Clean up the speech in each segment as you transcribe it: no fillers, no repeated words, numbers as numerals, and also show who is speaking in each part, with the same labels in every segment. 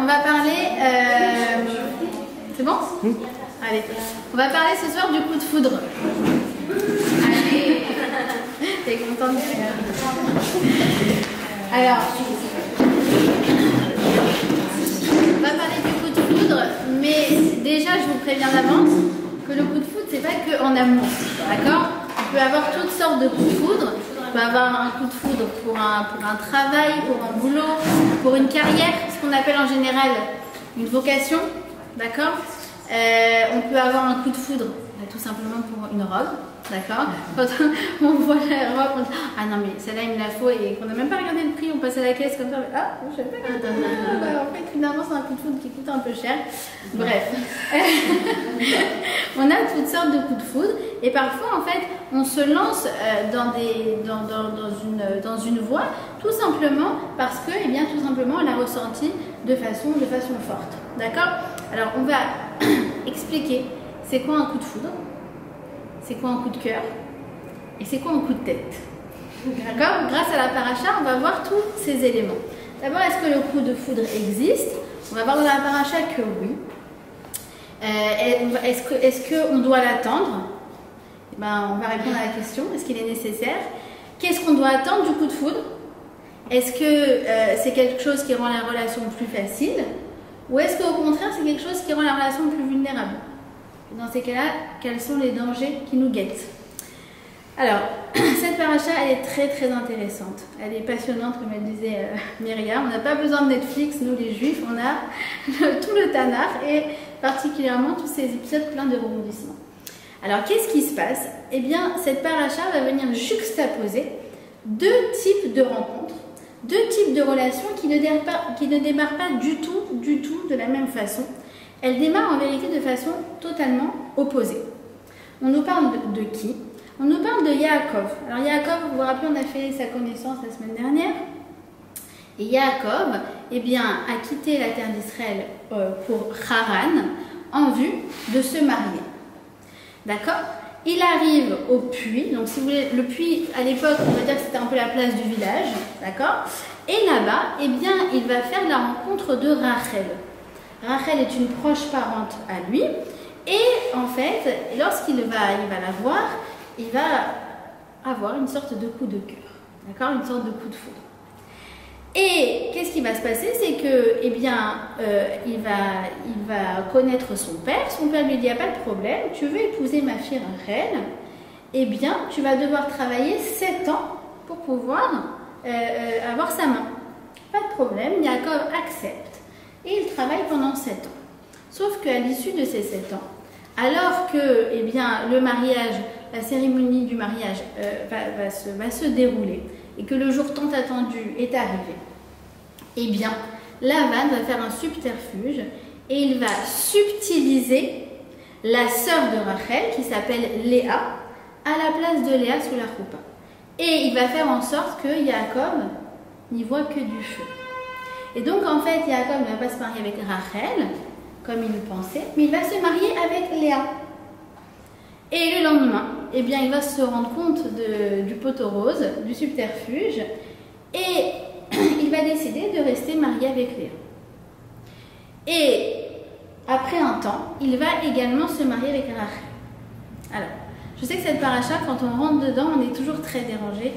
Speaker 1: on va parler. C'est bon? Allez. On va parler ce soir du coup de foudre. Allez. T'es contente? Alors. On va parler du coup de foudre, mais déjà, je vous préviens d'avance que le coup de foudre, c'est pas que en amour. D'accord? On peut avoir toutes sortes de coups de foudre. On peut avoir un coup de foudre pour un travail, pour un boulot, pour une carrière, ce qu'on appelle en général une vocation, d'accord. On peut avoir un coup de foudre tout simplement pour une robe, d'accord. Quand on voit la robe, on dit ah non mais celle-là il me la faut et qu'on n'a même pas regardé le prix, on passe à la caisse comme ça, mais, ah je sais pas, en fait finalement c'est un coup de foudre qui coûte un peu cher. Bref, on a toutes sortes de coups de foudre et parfois en fait on se lance dans une voie tout simplement parce que, eh bien, tout simplement on l'a ressenti de façon forte, d'accord. Alors on va expliquer c'est quoi un coup de foudre, c'est quoi un coup de cœur et c'est quoi un coup de tête, d'accord. Grâce à la paracha on va voir tous ces éléments. D'abord, est-ce que le coup de foudre existe? On va voir dans la paracha que oui. Est-ce qu'on doit l'attendre? Ben, on va répondre à la question, est-ce qu'il est nécessaire? Qu'est-ce qu'on doit attendre du coup de foudre? Est-ce que c'est quelque chose qui rend la relation plus facile? Ou est-ce qu'au contraire c'est quelque chose qui rend la relation plus vulnérable? Et dans ces cas-là, quels sont les dangers qui nous guettent? Alors, cette paracha, elle est très très intéressante. Elle est passionnante, comme elle disait Myriam. On n'a pas besoin de Netflix, nous les juifs, on a tout le Tanakh et particulièrement tous ces épisodes pleins de rebondissements. Alors, qu'est-ce qui se passe? Eh bien, cette paracha va venir juxtaposer deux types de rencontres, deux types de relations qui ne démarrent pas du tout de la même façon. Elles démarrent en vérité de façon totalement opposée. On nous parle de qui? On nous parle de Yaakov. Alors Yaakov, vous vous rappelez, on a fait sa connaissance la semaine dernière. Et Yaakov, eh bien, a quitté la terre d'Israël pour Haran en vue de se marier. D'accord? Il arrive au puits. Donc si vous voulez, le puits, à l'époque, on va dire que c'était un peu la place du village. D'accord? Et là-bas, eh bien, il va faire la rencontre de Rachel. Rachel est une proche parente à lui. Et en fait, lorsqu'il va la voir, il va avoir une sorte de coup de cœur, d'accord, une sorte de coup de foudre. Et qu'est-ce qui va se passer? C'est que, eh bien, il va connaître son père. Son père lui dit, il n'y a pas de problème, tu veux épouser ma fille Rachel, eh bien, tu vas devoir travailler 7 ans pour pouvoir avoir sa main. Pas de problème, Yaakov accepte. Et il travaille pendant 7 ans. Sauf qu'à l'issue de ces 7 ans, alors que, eh bien, le mariage, la cérémonie du mariage va se dérouler et que le jour tant attendu est arrivé, eh bien, Lavan va faire un subterfuge et il va subtiliser la sœur de Rachel qui s'appelle Léa à la place de Léa sous la roupa. Et il va faire en sorte que Yaakov n'y voit que du feu. Et donc, en fait, Yaakov ne va pas se marier avec Rachel comme il le pensait, mais il va se marier avec Léa. Et le lendemain, eh bien, il va se rendre compte du pot au rose, du subterfuge, et il va décider de rester marié avec Léa. Et après un temps, il va également se marier avec Rachel. Alors, je sais que cette paracha, quand on rentre dedans, on est toujours très dérangé,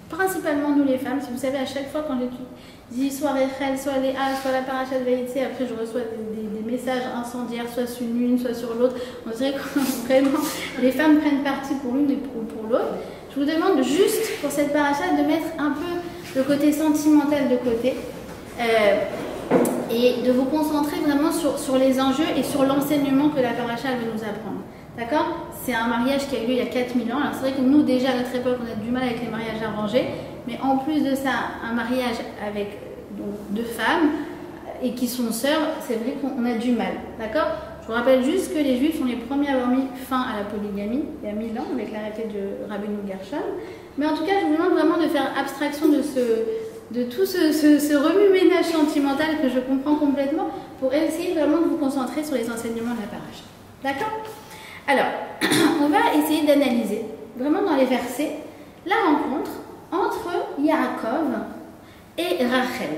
Speaker 1: principalement nous les femmes. Si vous savez, à chaque fois quand j'étudie soit Rachel, soit Léa, soit la paracha de Vaïtse, après je reçois des messages incendiaires, soit sur l'une, soit sur l'autre. On dirait que vraiment les femmes prennent parti pour l'une et pour l'autre. Je vous demande juste pour cette paracha de mettre un peu le côté sentimental de côté et de vous concentrer vraiment sur les enjeux et sur l'enseignement que la paracha veut nous apprendre. D'accord? C'est un mariage qui a eu lieu il y a 4000 ans. Alors c'est vrai que nous déjà à notre époque on a du mal avec les mariages arrangés, mais en plus de ça, un mariage avec donc, 2 femmes et qui sont sœurs, c'est vrai qu'on a du mal. D'accord? Je vous rappelle juste que les Juifs sont les premiers à avoir mis fin à la polygamie il y a 1000 ans avec l'arrêté de Rabbeinu Gershon. Mais en tout cas, je vous demande vraiment de faire abstraction de tout ce remue-ménage sentimental que je comprends complètement pour essayer vraiment de vous concentrer sur les enseignements de la paracha. D'accord? Alors, on va essayer d'analyser vraiment dans les versets la rencontre entre Yaakov et Rachel.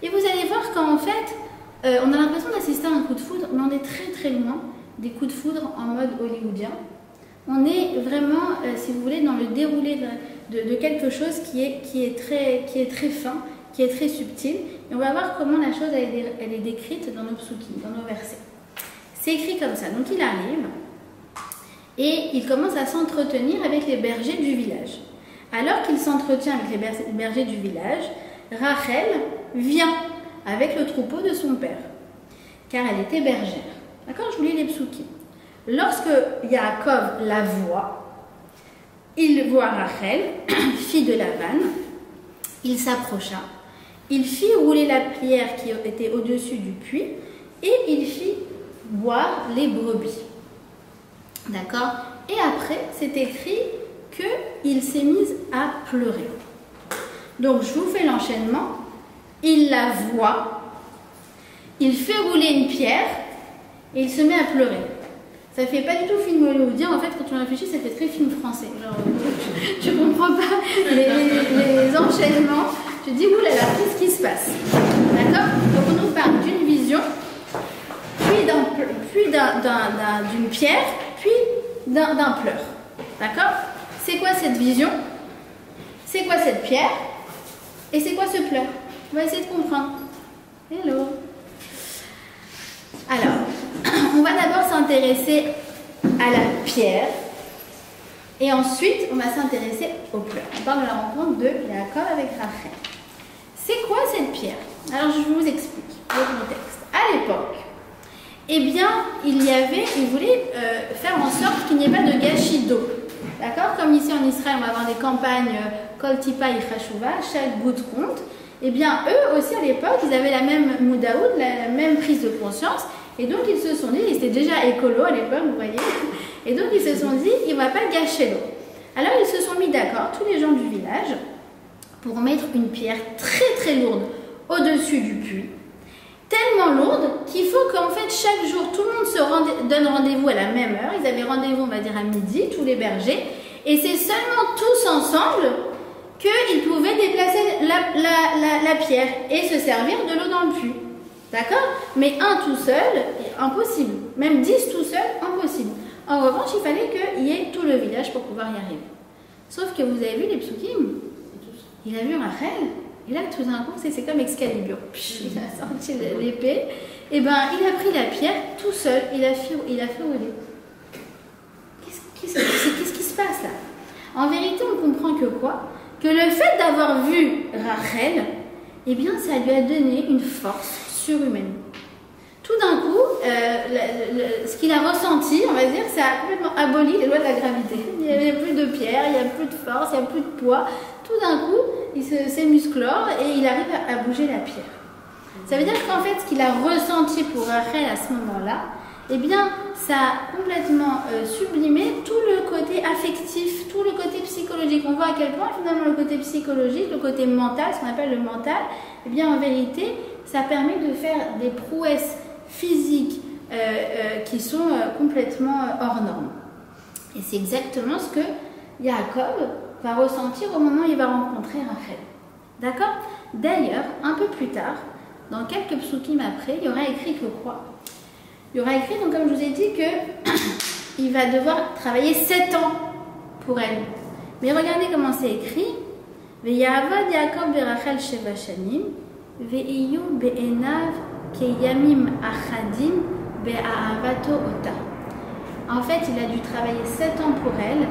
Speaker 1: Et vous allez voir qu'en fait, on a l'impression d'assister à un coup de foudre, mais on est très très loin des coups de foudre en mode hollywoodien. On est vraiment, si vous voulez, dans le déroulé de quelque chose qui est très fin, qui est très subtil. Et on va voir comment la chose elle est décrite dans nos psukim, dans nos versets. C'est écrit comme ça. Donc il arrive et il commence à s'entretenir avec les bergers du village. Alors qu'il s'entretient avec les bergers du village, Rachel vient avec le troupeau de son père, car elle était bergère. D'accord? Je vous lis les psukim. Lorsque Yaakov la voit, il voit Rachel, fille de Lavan, il s'approcha, il fit rouler la pierre qui était au-dessus du puits et il fit boire les brebis. D'accord? Et après, c'est écrit qu'il s'est mis à pleurer. Donc, je vous fais l'enchaînement. Il la voit, il fait rouler une pierre et il se met à pleurer. Ça fait pas du tout film hollywoodien, en fait, quand on réfléchit, ça fait très film français. Genre, je comprends pas les enchaînements. Je dis, oulala, qu'est-ce qui se passe? D'accord? Donc, on nous parle d'une vision, puis d'une pierre, puis d'un pleur. D'accord? C'est quoi cette vision? C'est quoi cette pierre? Et c'est quoi ce pleur? On va essayer de comprendre. Hello. Alors, on va d'abord s'intéresser à la pierre et ensuite on va s'intéresser au pleur. On parle de la rencontre de Yaakov avec Rachel. C'est quoi cette pierre? Alors je vous explique le contexte. À l'époque, eh bien, il voulait faire en sorte qu'il n'y ait pas de gâchis d'eau. D'accord? Comme ici en Israël, on va avoir des campagnes Kol Tipa Yichashuva, chaque goutte compte. Eh bien, eux aussi à l'époque, ils avaient la même moudaoud, la même prise de conscience. Et donc, ils se sont dit, ils étaient déjà écolos à l'époque, vous voyez. Et donc, ils se sont dit, il ne va pas gâcher l'eau. Alors, ils se sont mis d'accord, tous les gens du village, pour mettre une pierre très très lourde au-dessus du puits. Tellement lourde qu'il faut qu'en fait, chaque jour, tout le monde donne rendez-vous à la même heure. Ils avaient rendez-vous, on va dire, à midi, tous les bergers. Et c'est seulement tous ensemble qu'ils pouvaient déplacer la pierre et se servir de l'eau dans le puits. D'accord? Mais un tout seul, impossible. Même 10 tout seul, impossible. En revanche, il fallait qu'il y ait tout le village pour pouvoir y arriver. Sauf que vous avez vu les psukim? Il a vu Rachel, et là tout d'un coup, c'est comme Excalibur. Il a sorti l'épée, et ben il a pris la pierre tout seul, il a fait rouler. Qu'est-ce qui se passe là? En vérité, on comprend que quoi? Que le fait d'avoir vu Rachel, eh bien ça lui a donné une force surhumaine. Tout d'un coup, ce qu'il a ressenti, on va dire, ça a complètement aboli les lois de la gravité. Il n'y avait plus de pierre, il n'y a plus de force, il n'y a plus de poids. Tout d'un coup, il s'est musclore et il arrive à bouger la pierre. Ça veut dire qu'en fait, ce qu'il a ressenti pour Rachel à ce moment-là, eh bien, ça a complètement sublimé tout le côté affectif, tout le côté psychologique. On voit à quel point, finalement, le côté psychologique, le côté mental, ce qu'on appelle le mental, eh bien, en vérité, ça permet de faire des prouesses physiques qui sont complètement hors normes. Et c'est exactement ce que Yaakov va ressentir au moment où il va rencontrer Rachel. D'accord? D'ailleurs, un peu plus tard, dans quelques psukim après, il y aura écrit que quoi? Il y aura écrit, donc comme je vous ai dit, qu'il va devoir travailler 7 ans pour elle. Mais regardez comment c'est écrit. Ve'yavad Yaakov berachel sheva shanim, ve'iyu be'enav keyamim achadim be'ahavato ota. En fait, il a dû travailler 7 ans pour elle,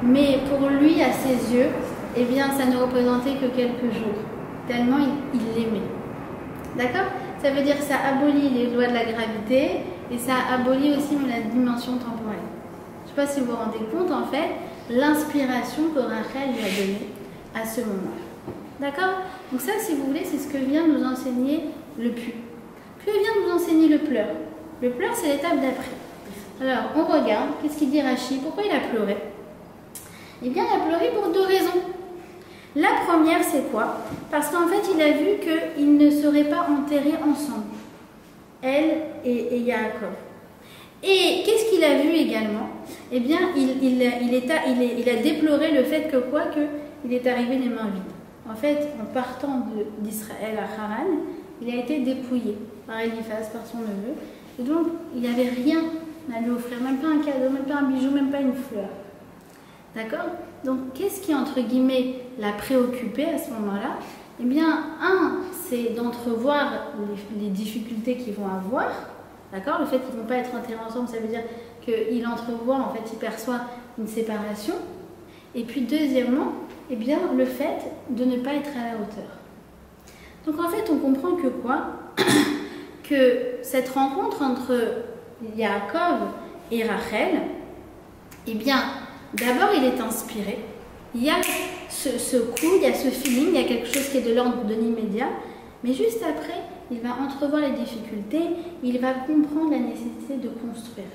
Speaker 1: mais pour lui, à ses yeux, eh bien, ça ne représentait que quelques jours, tellement il l'aimait. D'accord? Ça veut dire que ça abolit les lois de la gravité et ça abolit aussi la dimension temporelle. Je ne sais pas si vous vous rendez compte, en fait, l'inspiration que Rachel lui a donnée à ce moment-là. D'accord? Donc ça, si vous voulez, c'est ce que vient nous enseigner le puits. Que vient nous enseigner le pleur? Le pleur, c'est l'étape d'après. Alors, on regarde, qu'est-ce qu'il dit Rachi? Pourquoi il a pleuré? Eh bien, il a pleuré pour 2 raisons. La première, c'est quoi? Parce qu'en fait, il a vu qu'ils ne seraient pas enterrés ensemble, elle et Yaakov. Et qu'est-ce qu'il a vu également? Eh bien, il a déploré le fait que quoi? Qu'il est arrivé les mains vides. En fait, en partant d'Israël à Haran, il a été dépouillé par Eliphaz, par son neveu. Et donc, il n'avait rien à lui offrir, même pas un cadeau, même pas un bijou, même pas une fleur. D'accord? Donc, qu'est-ce qui, entre guillemets, l'a préoccupé à ce moment-là? Eh bien, c'est d'entrevoir les difficultés qu'ils vont avoir. D'accord? Le fait qu'ils ne vont pas être enterrés ensemble, ça veut dire qu'il entrevoit, en fait, il perçoit une séparation. Et puis, deuxièmement, eh bien, le fait de ne pas être à la hauteur. Donc, en fait, on comprend que quoi? Que cette rencontre entre Yaakov et Rachel, eh bien, d'abord, il est inspiré. Il y a ce coup, il y a ce feeling, il y a quelque chose qui est de l'ordre de l'immédiat. Mais juste après, il va entrevoir les difficultés, il va comprendre la nécessité de construire.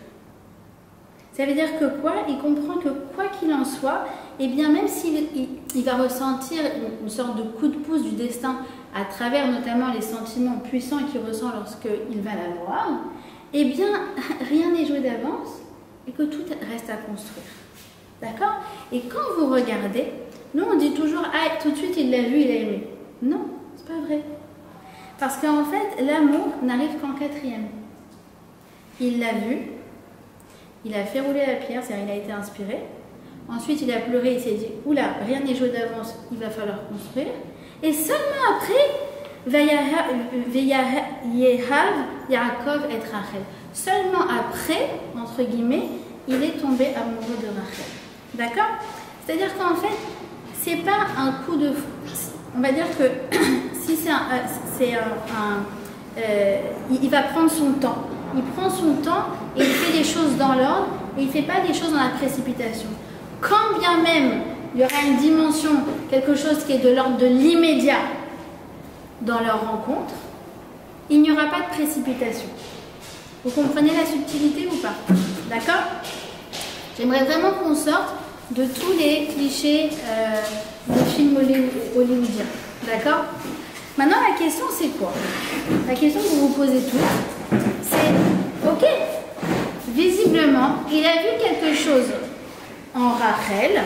Speaker 1: Ça veut dire que quoi? Il comprend que quoi qu'il en soit, eh bien, même s'il va ressentir une sorte de coup de pouce du destin à travers notamment les sentiments puissants qu'il ressent lorsqu'il va la voir, eh bien, rien n'est joué d'avance et que tout reste à construire. D'accord? Et quand vous regardez, nous on dit toujours « Ah, tout de suite il l'a vu, il a aimé ». Non, c'est pas vrai. Parce qu'en fait, l'amour n'arrive qu'en quatrième. Il l'a vu, il a fait rouler la pierre, c'est-à-dire il a été inspiré. Ensuite, il a pleuré, il s'est dit « Oula, rien n'est joué d'avance, il va falloir construire ». Et seulement après, Vayahav Yaakov et Rachel. Seulement après, entre guillemets, il est tombé amoureux de Rachel. D'accord? C'est-à-dire qu'en fait, c'est pas un coup de... On va dire que si il va prendre son temps. Il prend son temps et il fait les choses dans l'ordre et il ne fait pas des choses dans la précipitation. Quand bien même il y aura une dimension, quelque chose qui est de l'ordre de l'immédiat dans leur rencontre, il n'y aura pas de précipitation. Vous comprenez la subtilité ou pas? D'accord? J'aimerais vraiment qu'on sorte de tous les clichés des films hollywoodiens. D'accord? Maintenant, la question, c'est quoi? La question que vous vous posez tous, c'est, ok, visiblement, il a vu quelque chose en Rachel.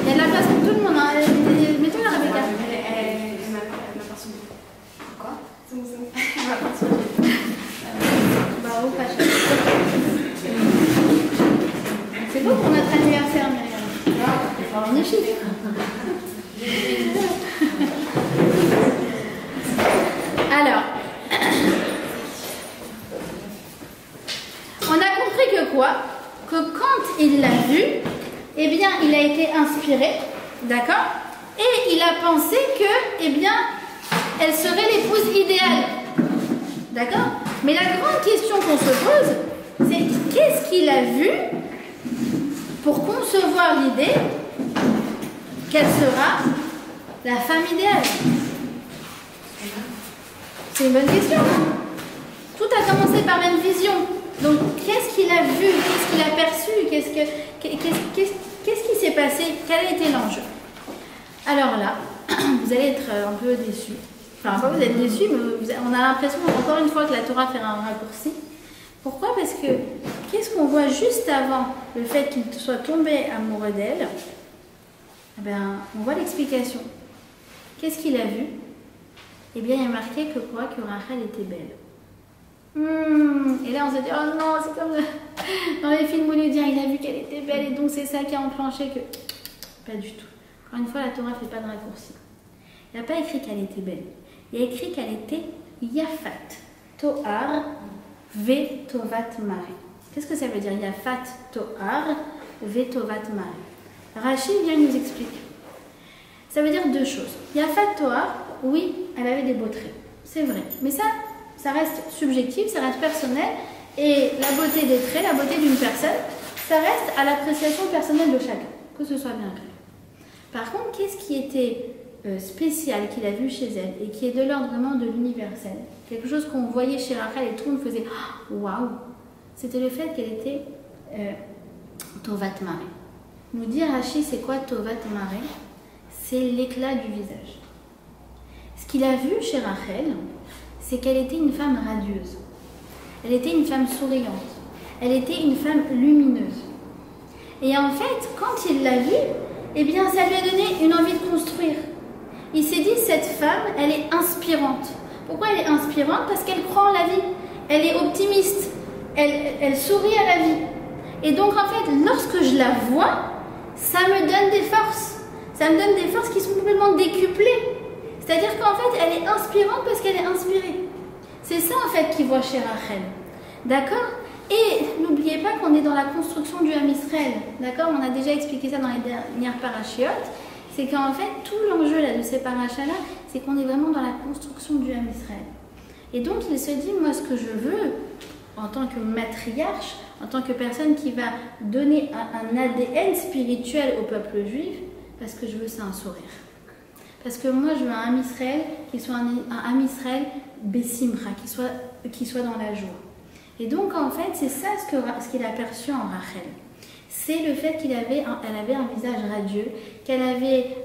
Speaker 1: Il y a de la place pour tout le monde. Hein. Mettons la Rebecca.
Speaker 2: Elle m'a perçu. Quoi? C'est bon. Elle m'a perçu.
Speaker 1: Bravo, Pacha. C'est beau pour notre anniversaire, Myriam. Alors, magnifique. Alors, on a compris que quoi? Que quand il l'a vu, eh bien, il a été inspiré, d'accord? Et il a pensé que, eh bien, elle serait l'épouse idéale, d'accord? Mais la grande question qu'on se pose, c'est qu'est-ce qu'il a vu pour concevoir l'idée qu'elle sera la femme idéale? C'est une bonne question. Tout a commencé par une vision. Donc, qu'est-ce qu'il a vu? Qu'est-ce qu'il a perçu? Qu'est-ce qui s'est passé? Quel a été l'enjeu? Alors là, vous allez être un peu déçus. Enfin, pas vous êtes déçus, mais on a l'impression, encore une fois, que la Torah fait un raccourci. Pourquoi? Parce que, qu'est-ce qu'on voit juste avant le fait qu'il soit tombé amoureux d'elle? Eh bien, on voit l'explication. Qu'est-ce qu'il a vu? Eh bien, il y a marqué que quoi? Que Rachel était belle. Et là, on se dit, oh non, c'est comme dans les films hollywoodiens, il a vu qu'elle était belle et donc c'est ça qui a enclenché que... Pas du tout. Encore une fois, la Torah ne fait pas de raccourci. Il n'a pas écrit qu'elle était belle. Il a écrit qu'elle était Yafat, Toar, Ve Tovat Mare. Qu'est-ce que ça veut dire Yafat, Toar, Ve Tovat Mare? Rachid vient nous expliquer. Ça veut dire deux choses. Yafat, Toar, oui, elle avait des beaux traits. C'est vrai. Mais ça reste subjectif, ça reste personnel. Et la beauté des traits, la beauté d'une personne, ça reste à l'appréciation personnelle de chacun. Que ce soit bien clair. Par contre, qu'est-ce qui était spécial qu'il a vu chez elle et qui est de l'ordre vraiment de l'universel, quelque chose qu'on voyait chez Rachel et tout le monde faisait waouh, c'était le fait qu'elle était Tovat Mare. Nous dit Rachid, c'est quoi Tovat Mare? C'est l'éclat du visage. Ce qu'il a vu chez Rachel, c'est qu'elle était une femme radieuse. Elle était une femme souriante. Elle était une femme lumineuse. Et en fait, quand il l'a vue, eh bien, ça lui a donné une envie de construire. Il s'est dit, cette femme, elle est inspirante. Pourquoi elle est inspirante? Parce qu'elle croit en la vie. Elle est optimiste. Elle sourit à la vie. Et donc, en fait, lorsque je la vois, ça me donne des forces. Ça me donne des forces qui sont complètement décuplées. C'est-à-dire qu'en fait, elle est inspirante parce qu'elle est inspirée. C'est ça, en fait, qu'il voit chez Rachel. D'accord? Et n'oubliez pas qu'on est dans la construction du Ham Israël. D'accord? On a déjà expliqué ça dans les dernières parachiotes. C'est qu'en fait, tout l'enjeu de ces parachas-là, c'est qu'on est vraiment dans la construction du Ham Israël. Et donc, il se dit, moi, ce que je veux, en tant que matriarche, en tant que personne qui va donner un ADN spirituel au peuple juif, parce que je veux, c'est un sourire. Parce que moi, je veux un Ham Israël qui soit un Ham Israël Bessimra, qui soit dans la joie. Et donc, en fait, c'est ça ce qu'il a perçu en Rachel. C'est le fait qu'elle avait un visage radieux, qu'elle avait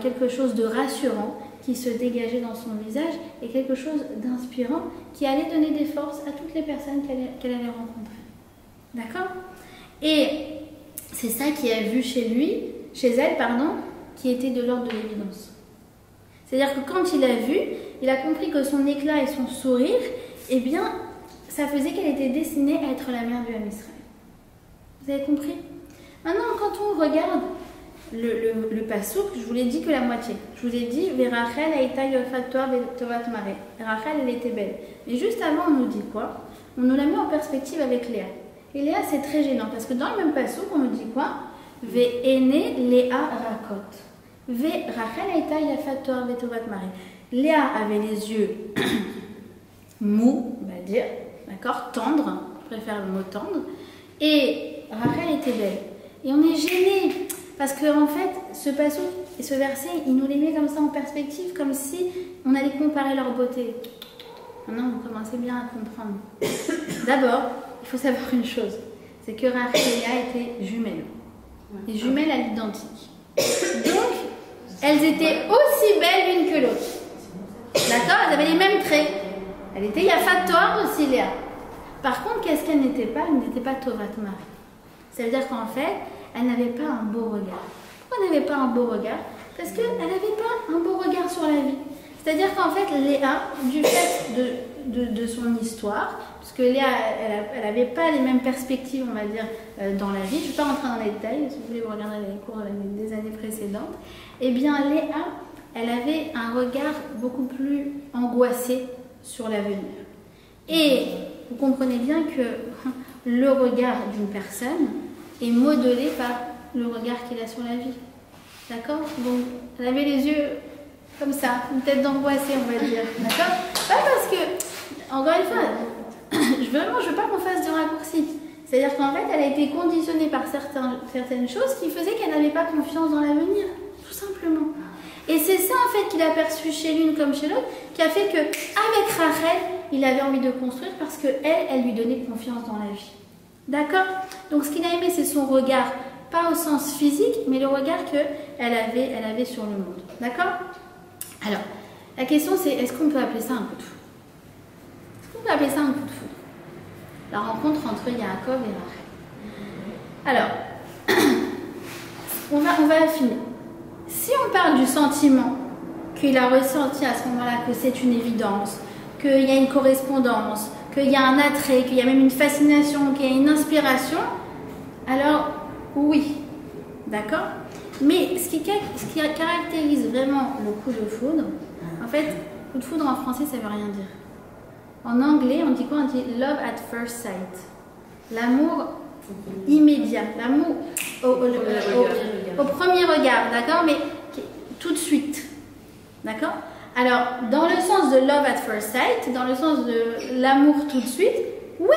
Speaker 1: quelque chose de rassurant qui se dégageait dans son visage et quelque chose d'inspirant qui allait donner des forces à toutes les personnes qu'elle allait rencontrer. D'accord? Et c'est ça qu'il a vu chez elle, qui était de l'ordre de l'évidence. C'est-à-dire que quand il a vu, il a compris que son éclat et son sourire, eh bien, ça faisait qu'elle était destinée à être la mère du Ham Israël. Vous avez compris? Maintenant, quand on regarde le passouk, je vous l'ai dit que la moitié. Je vous ai dit, Rachel aïta yofatoa tovat mare. Rachel, elle était belle. Mais juste avant, on nous dit quoi? On nous la met en perspective avec Léa. Et Léa, c'est très gênant, parce que dans le même passouk, on nous dit quoi? Ve'ene Léa rakot. Rachel aïta yofatoa tovat mare. Léa avait les yeux mous, on va dire, d'accord, tendres, je préfère le mot tendre, et Rachel était belle. Et on est gêné, parce qu'en fait, ce passage et ce verset, il nous les met comme ça en perspective, comme si on allait comparer leur beauté. Maintenant, vous commencez bien à comprendre. D'abord, il faut savoir une chose, c'est que Rachel et Léa étaient jumelles. Les jumelles à l'identique. Donc, elles étaient aussi belles l'une que l'autre. D'accord? Elles avaient les mêmes traits. Elle était Yafat aussi, Léa. Par contre, qu'est-ce qu'elle n'était pas? Elle n'était pas Tovat Mari. Ça veut dire qu'en fait, elle n'avait pas un beau regard. Pourquoi elle n'avait pas un beau regard? Parce qu'elle n'avait pas un beau regard sur la vie. C'est-à-dire qu'en fait, Léa, du fait de son histoire, parce que Léa, elle n'avait pas les mêmes perspectives, on va dire, dans la vie. Je ne vais pas rentrer dans les détails, si vous voulez vous regarder les cours des années précédentes. Eh bien, Léa, elle avait un regard beaucoup plus angoissé sur l'avenir. Et vous comprenez bien que le regard d'une personne est modelé par le regard qu'il a sur la vie. D'accord? Donc, elle avait les yeux comme ça, une tête d'angoissée, on va dire. D'accord? Pas parce que, encore une fois, je veux pas qu'on fasse de raccourcis. C'est-à-dire qu'en fait, elle a été conditionnée par certaines choses qui faisaient qu'elle n'avait pas confiance dans l'avenir. Tout simplement. Et c'est ça, en fait, qu'il a perçu chez l'une comme chez l'autre, qui a fait qu'avec Rachel, il avait envie de construire parce qu'elle lui donnait confiance dans la vie. D'accord? Donc, ce qu'il a aimé, c'est son regard, pas au sens physique, mais le regard qu'elle avait sur le monde. D'accord? Alors, la question, c'est est-ce qu'on peut appeler ça un coup de foudre? Est-ce qu'on peut appeler ça un coup de foudre? La rencontre entre Yaakov et Rachel. Alors, on va affiner. Si on parle du sentiment qu'il a ressenti à ce moment-là, que c'est une évidence, qu'il y a une correspondance, qu'il y a un attrait, qu'il y a même une fascination, qu'il y a une inspiration, alors oui, d'accord? Mais ce qui caractérise vraiment le coup de foudre, en fait, coup de foudre en français, ça ne veut rien dire. En anglais, on dit quoi? On dit love at first sight. L'amour immédiat, l'amour au premier regard, d'accord? Mais tout de suite, d'accord? Alors, dans le sens de love at first sight, dans le sens de l'amour tout de suite, oui,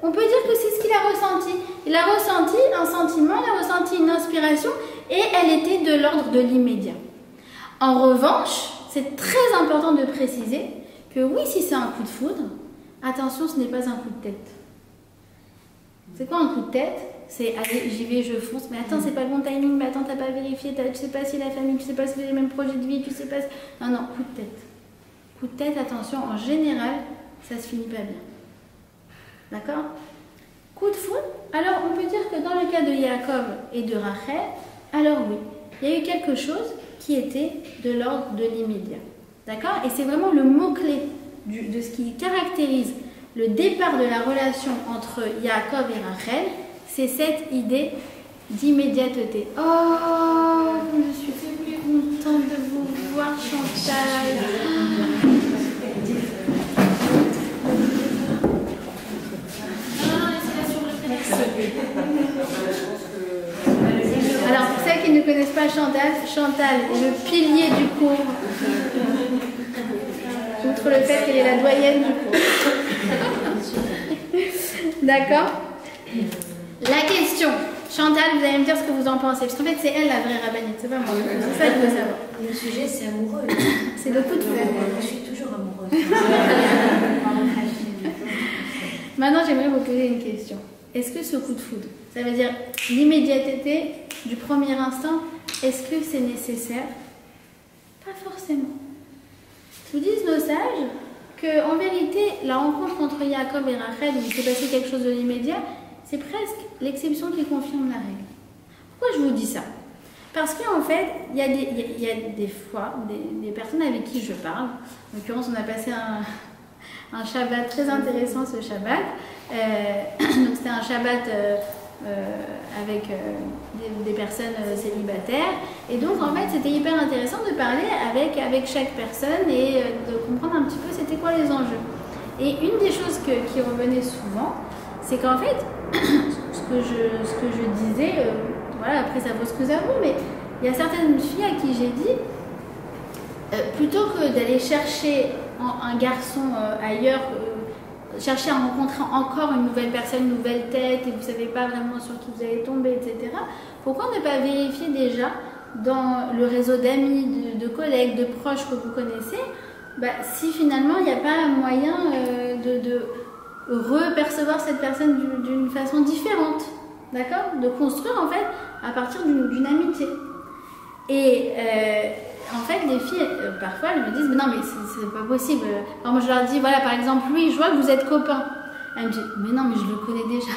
Speaker 1: on peut dire que c'est ce qu'il a ressenti. Il a ressenti un sentiment, il a ressenti une inspiration, et elle était de l'ordre de l'immédiat. En revanche, c'est très important de préciser que oui, si c'est un coup de foudre, attention, ce n'est pas un coup de tête. C'est quoi un coup de tête? C'est allez, j'y vais, je fonce, mais attends, c'est pas le bon timing, mais attends, t'as pas vérifié, tu sais pas si la famille, tu sais pas si c'est les mêmes projets de vie, tu sais pas si... Non, non, coup de tête. Coup de tête, attention, en général, ça se finit pas bien. D'accord? Coup de foudre, alors on peut dire que dans le cas de Yaakov et de Rachel, alors oui, il y a eu quelque chose qui était de l'ordre de l'immédiat. D'accord? Et c'est vraiment le mot-clé de ce qui caractérise le départ de la relation entre Yaakov et Rachel, c'est cette idée d'immédiateté. Oh, je suis contente de vous voir, Chantal. Alors, pour celles qui ne connaissent pas Chantal, Chantal est le pilier du cours. Outre le fait qu'elle est la doyenne du cours. D'accord? La question. Chantal, vous allez me dire ce que vous en pensez. Parce qu'en fait, c'est elle la vraie rabbinite, c'est pas moi. C'est ça que je veux savoir.
Speaker 2: Le sujet, c'est amoureux.
Speaker 1: C'est le coup de foudre.
Speaker 2: Je suis toujours amoureuse.
Speaker 1: Maintenant, j'aimerais vous poser une question. Est-ce que ce coup de foudre, ça veut dire l'immédiateté du premier instant, est-ce que c'est nécessaire? Pas forcément. Nous disent nos sages qu'en vérité, la rencontre entre Yaakov et Rachel, où il s'est passé quelque chose de l'immédiat, c'est presque l'exception qui confirme la règle. Pourquoi je vous dis ça? Parce qu'en fait, il y a des fois, des personnes avec qui je parle, en l'occurrence, on a passé un Shabbat très intéressant ce Shabbat. Donc c'était un Shabbat avec des personnes célibataires. Et donc en fait c'était hyper intéressant de parler avec chaque personne et de comprendre un petit peu c'était quoi les enjeux. Et une des choses qui revenait souvent, c'est qu'en fait, ce que je disais, voilà, après ça vaut ce que ça vaut, mais il y a certaines filles à qui j'ai dit, plutôt que d'aller chercher un garçon ailleurs, chercher à rencontrer encore une nouvelle personne, une nouvelle tête, et vous ne savez pas vraiment sur qui vous allez tomber, etc. Pourquoi ne pas vérifier déjà dans le réseau d'amis, de collègues, de proches que vous connaissez, si finalement il n'y a pas un moyen de repercevoir cette personne d'une façon différente, d'accord? De construire en fait à partir d'une amitié. Et en fait, les filles, parfois, elles me disent mais non, mais c'est pas possible. Alors moi, je leur dis voilà, par exemple, oui, je vois que vous êtes copains. Elle me dit mais non, mais je le connais déjà.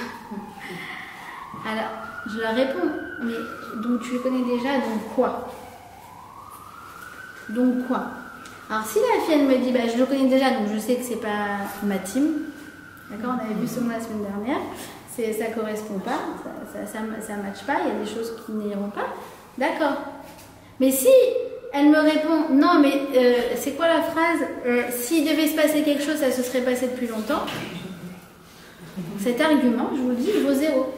Speaker 1: Alors, je leur réponds mais donc tu le connais déjà, donc quoi? Donc quoi? Alors, si la fille, elle me dit je le connais déjà, donc je sais que c'est pas ma team. D'accord, on avait vu ce mot la semaine dernière. Ça correspond pas, ça matche pas, il y a des choses qui n'iront pas. D'accord. Mais si elle me répond non, mais c'est quoi la phrase s'il devait se passer quelque chose, ça se serait passé depuis longtemps. Cet argument, je vous le dis, il vaut 0.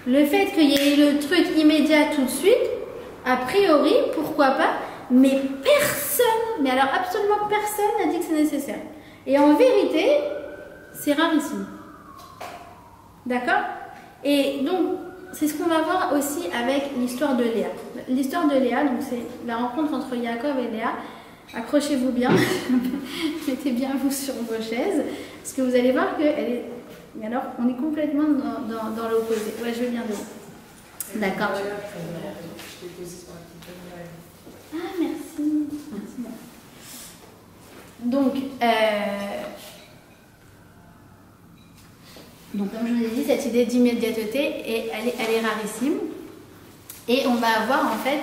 Speaker 1: Le fait qu'il y ait le truc immédiat tout de suite, a priori, pourquoi pas, mais personne, mais alors absolument personne n'a dit que c'est nécessaire. Et en vérité, c'est rarissime. D'accord? Et donc, c'est ce qu'on va voir aussi avec l'histoire de Léa. L'histoire de Léa, donc c'est la rencontre entre Yaakov et Léa. Accrochez-vous bien, mettez bien vous sur vos chaises, parce que vous allez voir que elle est... alors, on est complètement dans l'opposé. Ouais, je vais bien de vous. D'accord. Ah, merci. Merci. Donc, comme je vous ai dit, cette idée d'immédiateté, elle est rarissime. Et on va avoir en fait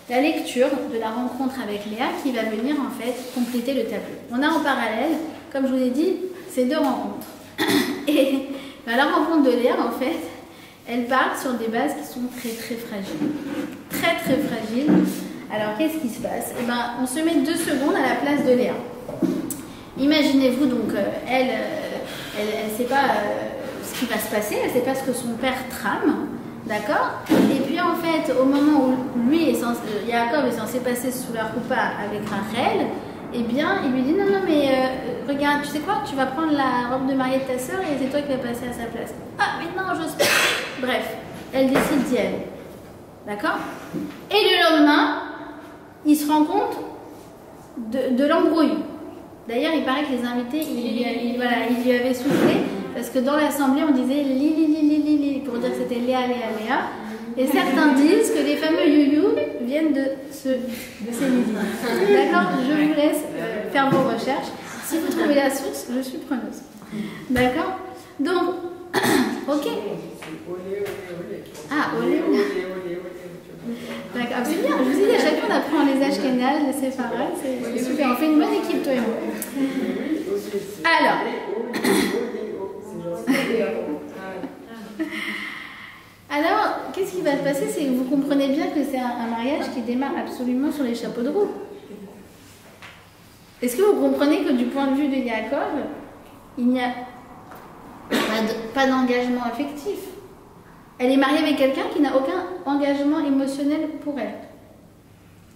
Speaker 1: la lecture de la rencontre avec Léa qui va venir en fait compléter le tableau. On a en parallèle, comme je vous ai dit, ces deux rencontres. Et la rencontre de Léa, en fait, elle part sur des bases qui sont très très fragiles. Très très fragiles. Alors qu'est-ce qui se passe? On se met 2 secondes à la place de Léa. Imaginez-vous donc, elle ne sait pas ce qui va se passer, elle ne sait pas ce que son père trame, d'accord? Et puis en fait, au moment où Yaakov est censé passer sous la roupa avec Rachel, eh bien, il lui dit non, mais regarde, tu sais quoi, tu vas prendre la robe de mariée de ta sœur et c'est toi qui vas passer à sa place. Ah, mais non, j'ose pas. Bref, elle décide d'y aller. D'accord? Et le lendemain, il se rend compte de l'embrouille. D'ailleurs, il paraît que les invités, il lui avait soufflé, parce que dans l'assemblée, on disait li, pour dire que c'était Léa. Et certains disent que les fameux you viennent de ces Lili. D'accord? Je vous laisse faire vos recherches. Si vous trouvez la source, je suis preneuse. D'accord? Donc, ok. Ah, olé. D'accord, c'est bien. Je vous dis, à chaque fois, on apprend les ashkénazes, les séfarades. C'est super. On fait une bonne équipe, toi et moi. Alors, qu'est-ce qui va se passer? C'est que vous comprenez bien que c'est un mariage qui démarre absolument sur les chapeaux de roue. Est-ce que vous comprenez que du point de vue de Yaakov, il n'y a pas d'engagement affectif? Elle est mariée avec quelqu'un qui n'a aucun engagement émotionnel pour elle.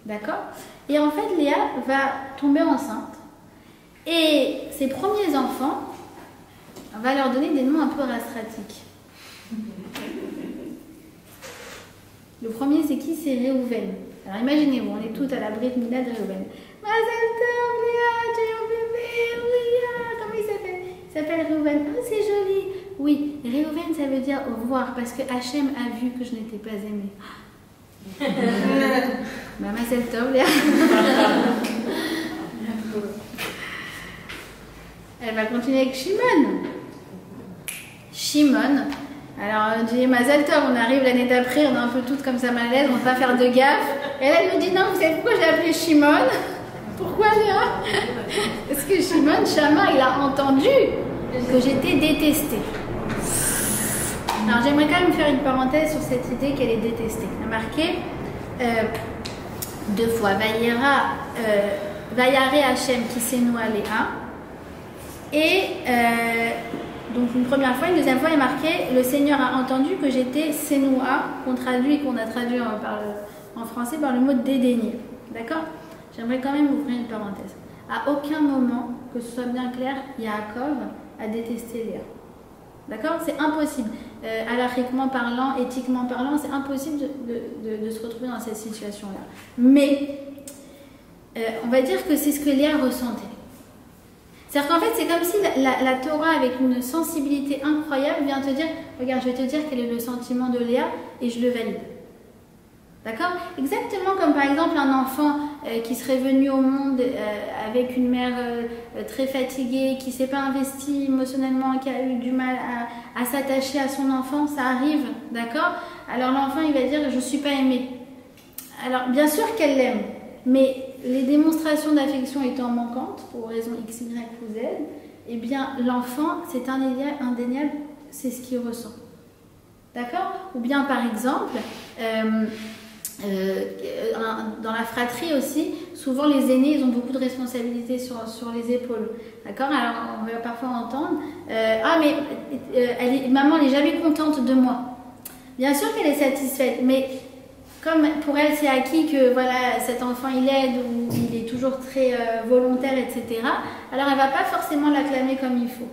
Speaker 1: D'accord? Et en fait, Léa va tomber enceinte. Et ses premiers enfants, on va leur donner des noms un peu rastratiques. Le premier, c'est qui? C'est Réhouven. Alors imaginez-vous, on est toutes à la Brit Mila de Réhouven. Mazel tov, Léa, tu es un bébé, oui, comment il s'appelle? Il s'appelle Réhouven. Oh, c'est joli. Oui, Réhouven, ça veut dire au revoir, parce que Hachem a vu que je n'étais pas aimée. Mazel tov, Léa. Elle va continuer avec Shimon. Shimon. Alors, on dit Mazel Tov, on arrive l'année d'après, on est un peu toutes comme ça mal à l'aise, on ne va pas faire de gaffe. Et là, elle nous dit non, vous savez pourquoi j'ai appelé Shimon? Pourquoi, Léa? Parce que Shimon, Shama, il a entendu que j'étais détestée. Alors, j'aimerais quand même faire une parenthèse sur cette idée qu'elle est détestée. Il a marqué 2 fois Vayaré Hachem qui s'énoua Léa. Et donc une première fois, une deuxième fois, il est marqué le Seigneur a entendu que j'étais Sénoua, qu'on a traduit en français par le mot dédaigné. D'accord? J'aimerais quand même ouvrir une parenthèse. À aucun moment, que ce soit bien clair, Yaakov a détesté Léa. D'accord? C'est impossible. Halachiquement parlant, éthiquement parlant, c'est impossible de se retrouver dans cette situation-là. Mais on va dire que c'est ce que Léa ressentait. C'est-à-dire qu'en fait, c'est comme si la Torah, avec une sensibilité incroyable, vient te dire, regarde, je vais te dire quel est le sentiment de Léa et je le valide. D'accord? Exactement comme par exemple un enfant qui serait venu au monde avec une mère très fatiguée, qui ne s'est pas investi émotionnellement, qui a eu du mal à s'attacher à son enfant, ça arrive, d'accord? Alors l'enfant, il va dire, je ne suis pas aimé. Alors, bien sûr qu'elle l'aime, mais les démonstrations d'affection étant manquantes, pour raison X, Y ou Z, eh bien, l'enfant, c'est indéniable, c'est ce qu'il ressent. D'accord? Ou bien, par exemple, dans la fratrie aussi, souvent les aînés, ils ont beaucoup de responsabilités sur les épaules. D'accord? Alors, on va parfois entendre ah, mais maman, elle n'est jamais contente de moi. Bien sûr qu'elle est satisfaite, mais comme pour elle, c'est acquis que voilà, cet enfant, il aide ou il est toujours très volontaire, etc. Alors, elle ne va pas forcément l'acclamer comme il faut.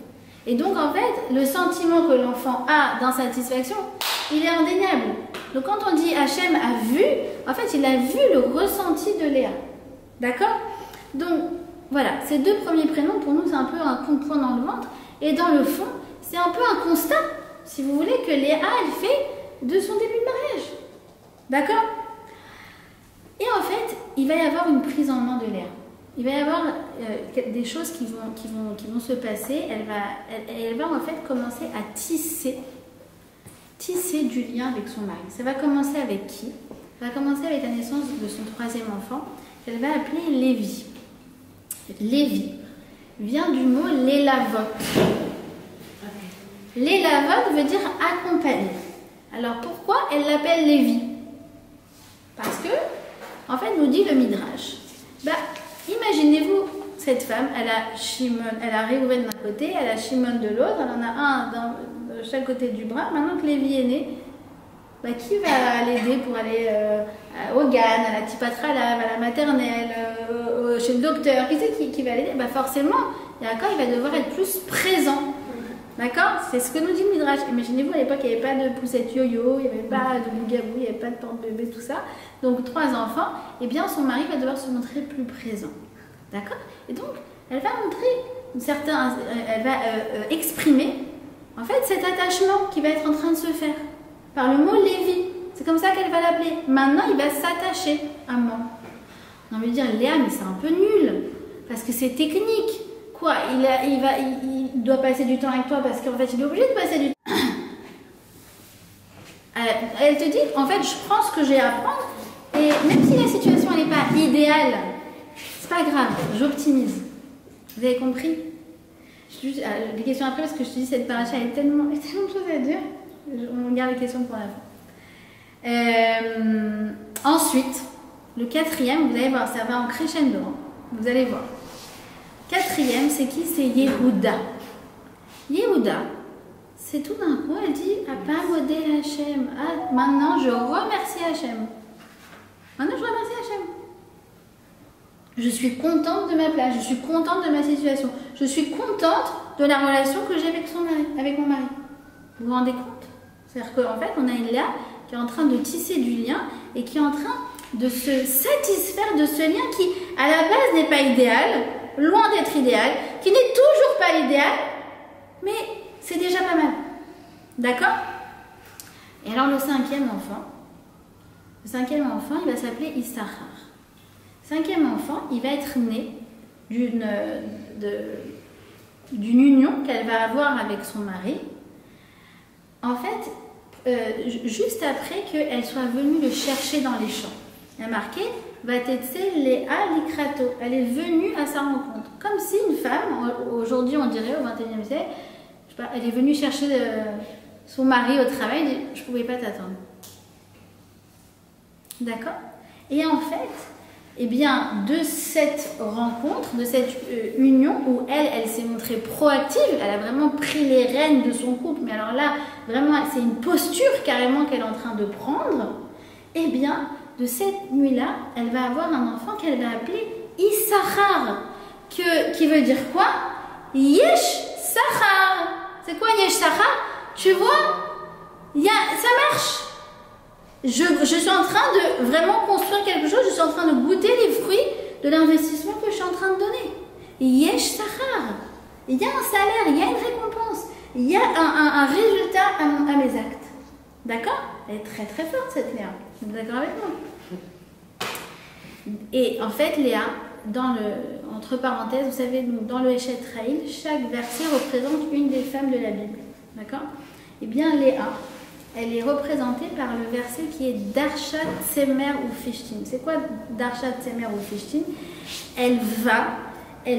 Speaker 1: Et donc, en fait, le sentiment que l'enfant a d'insatisfaction, il est indéniable. Donc, quand on dit Hachem a vu, en fait, il a vu le ressenti de Léa. D'accord? Donc, voilà, ces 2 premiers prénoms, pour nous, c'est un peu un coup de poing dans le ventre. Et dans le fond, c'est un peu un constat, si vous voulez, que Léa, elle fait de son début de mariage. D'accord? Et en fait, il va y avoir une prise en main de Léa. Il va y avoir des choses qui vont se passer. Elle va en fait commencer à tisser du lien avec son mari. Ça va commencer avec qui? Ça va commencer avec la naissance de son 3e enfant, qu'elle va appeler Lévi. Lévi vient du mot l'élavot. L'élavot veut dire accompagner. Alors pourquoi elle l'appelle Lévi? Parce que, en fait, nous dit le Midrash. Imaginez-vous, cette femme, elle a Réhouven d'un côté, elle a Shimon de l'autre, elle en a un de chaque côté du bras. Maintenant que Lévi est né, qui va l'aider pour aller au GAN, à la Tipatralav, à la maternelle, chez le docteur? Qui c'est qui va l'aider? Forcément, Yaakov, il va devoir être plus présent. D'accord? C'est ce que nous dit le Midrash. Imaginez-vous, à l'époque, il n'y avait pas de poussette yo-yo, il n'y avait pas de bougabou, il n'y avait pas de porte-bébé, tout ça. Donc, 3 enfants, eh bien, son mari va devoir se montrer plus présent. D'accord? Et donc, elle va montrer elle va exprimer, en fait, cet attachement qui va être en train de se faire par le mot Lévi. C'est comme ça qu'elle va l'appeler. Maintenant, il va s'attacher à moi. On va lui dire, Léa, mais c'est un peu nul, parce que c'est technique. Quoi, il doit passer du temps avec toi parce qu'en fait il est obligé de passer du temps. Elle te dit, en fait, je prends ce que j'ai à prendre et même si la situation n'est pas idéale, c'est pas grave, j'optimise. Vous avez compris? Juste, des questions après parce que je te dis cette paracha il y a tellement de choses à dire. On garde les questions pour la fin. Ensuite, le quatrième, vous allez voir, ça va en crescendo. Vous allez voir. Quatrième, c'est qui? C'est Yehuda. Yehuda, c'est tout d'un coup, elle dit Apamodé Hachem. Ah, maintenant je remercie Hachem. Maintenant je remercie Hachem. Je suis contente de ma place, je suis contente de ma situation, je suis contente de la relation que j'ai avec mon mari. Vous vous rendez compte? C'est-à-dire qu'en fait, on a une Léa qui est en train de tisser du lien et qui est en train de se satisfaire de ce lien qui, à la base, n'est pas idéal, loin d'être idéal, qui n'est toujours pas idéal, mais c'est déjà pas mal. D'accord? Et alors, le cinquième enfant, il va s'appeler Issachar. Cinquième enfant, il va être né d'une union qu'elle va avoir avec son mari. En fait, juste après qu'elle soit venue le chercher dans les champs. Il y a marqué Vatetse Léa Likrato. Elle est venue à sa rencontre. Comme si une femme, aujourd'hui on dirait au XXIe siècle, je sais pas, elle est venue chercher son mari au travail, elle dit, je ne pouvais pas t'attendre. D'accord? Et en fait, eh bien, de cette rencontre, de cette union où elle s'est montrée proactive, elle a vraiment pris les rênes de son couple, mais alors là, vraiment, c'est une posture carrément qu'elle est en train de prendre, eh bien, de cette nuit-là, elle va avoir un enfant qu'elle va appeler Issachar, qui veut dire quoi? Yesh Sachar. C'est quoi Yesh Sachar? Tu vois, ça marche. Je suis en train de vraiment construire quelque chose, je suis en train de goûter les fruits de l'investissement que je suis en train de donner. Yesh Sachar. Il y a un salaire, il y a une récompense, il y a un résultat à mes actes. D'accord? Elle est très très forte cette Léa. Vous êtes d'accord avec moi? Et en fait, Léa, entre parenthèses, vous savez, dans le Eshet Raïl, chaque verset représente une des femmes de la Bible. D'accord? Eh bien, Léa, elle est représentée par le verset qui est Darshat Tsemer ou Fishtin. C'est quoi Darshat Tsemer ou Fishtin? Elle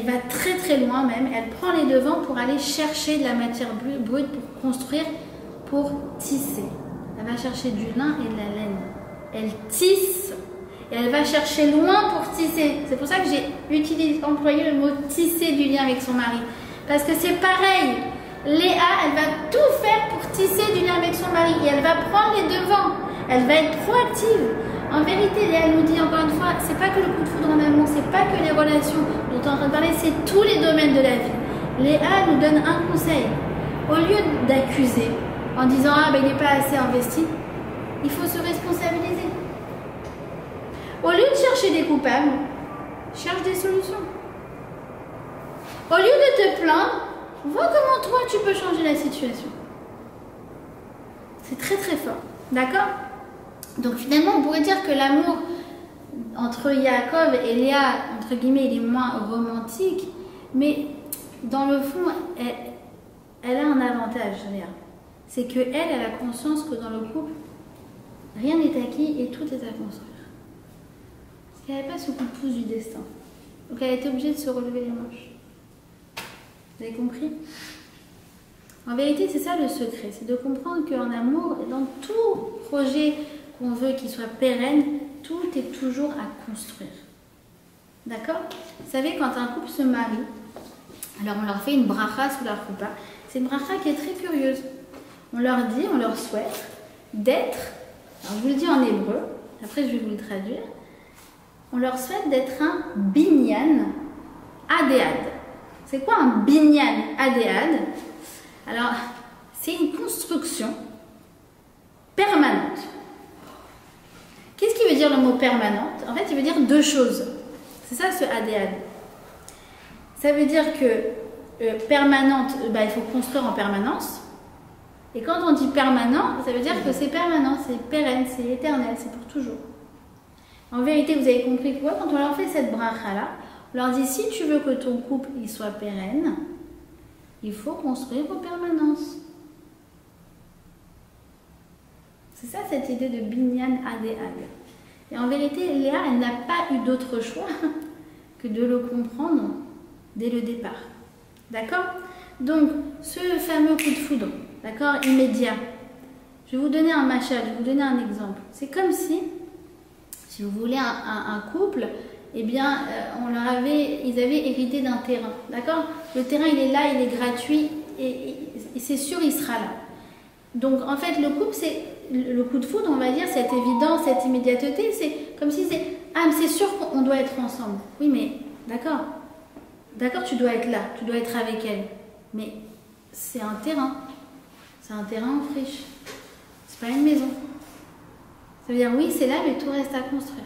Speaker 1: va très très loin même, elle prend les devants pour aller chercher de la matière brute pour construire, pour tisser. Elle va chercher du lin et de la laine. Elle tisse et elle va chercher loin pour tisser. C'est pour ça que j'ai employé le mot tisser du lien avec son mari. Parce que c'est pareil. Léa, elle va tout faire pour tisser du lien avec son mari et elle va prendre les devants. Elle va être proactive. En vérité, Léa nous dit encore une fois, c'est pas que le coup de foudre en amour, c'est pas que les relations dont on est en train de parler, c'est tous les domaines de la vie. Léa nous donne un conseil. Au lieu d'accuser en disant ah ben il n'est pas assez investi, il faut se responsabiliser. Au lieu de chercher des coupables, cherche des solutions. Au lieu de te plaindre, vois comment toi tu peux changer la situation. C'est très très fort, d'accord? Donc finalement on pourrait dire que l'amour entre Yaakov et Léa, entre guillemets, il est moins romantique, mais dans le fond, elle a un avantage, Léa. C'est qu'elle a conscience que dans le couple, rien n'est acquis et tout est à construire. Parce qu'elle n'avait pas ce coup de pouce du destin. Donc elle a été obligée de se relever les manches. Vous avez compris? En vérité, c'est ça le secret, c'est de comprendre qu'en amour, dans tout projet qu'on veut qu'il soit pérenne, tout est toujours à construire. D'accord? Vous savez, quand un couple se marie, alors on leur fait une bracha sous la choupa. C'est une bracha qui est très curieuse. On leur dit, on leur souhaite d'être, alors je vous le dis en hébreu, après je vais vous le traduire, on leur souhaite d'être un binyan adéad. C'est quoi un binyan adéad? Alors, c'est une construction permanente. Qu'est-ce qui veut dire le mot permanente? En fait, il veut dire deux choses. C'est ça ce adéad. Ça veut dire que permanente, il faut construire en permanence. Et quand on dit permanent, ça veut dire que c'est permanent, c'est pérenne, c'est éternel, c'est pour toujours. En vérité, vous avez compris quoi? Quand on leur fait cette bracha-là, on leur dit, si tu veux que ton couple il soit pérenne, il faut construire en permanence. C'est ça cette idée de binyan adéag. Et en vérité, Léa, elle n'a pas eu d'autre choix que de le comprendre dès le départ. D'accord? Donc, ce fameux coup de foudre, d'accord, immédiat. Je vais vous donner un machal, je vais vous donner un exemple. C'est comme si vous voulez, un couple, eh bien, ils avaient hérité d'un terrain, d'accord? Le terrain, il est là, il est gratuit, et c'est sûr, il sera là. Donc, en fait, le couple, c'est le coup de foudre, on va dire, cette évidence, cette immédiateté, c'est comme si c'est, ah, mais c'est sûr qu'on doit être ensemble. Oui, mais, d'accord, tu dois être là, tu dois être avec elle. Mais c'est un terrain en friche, c'est pas une maison. Ça veut dire, oui, c'est là, mais tout reste à construire.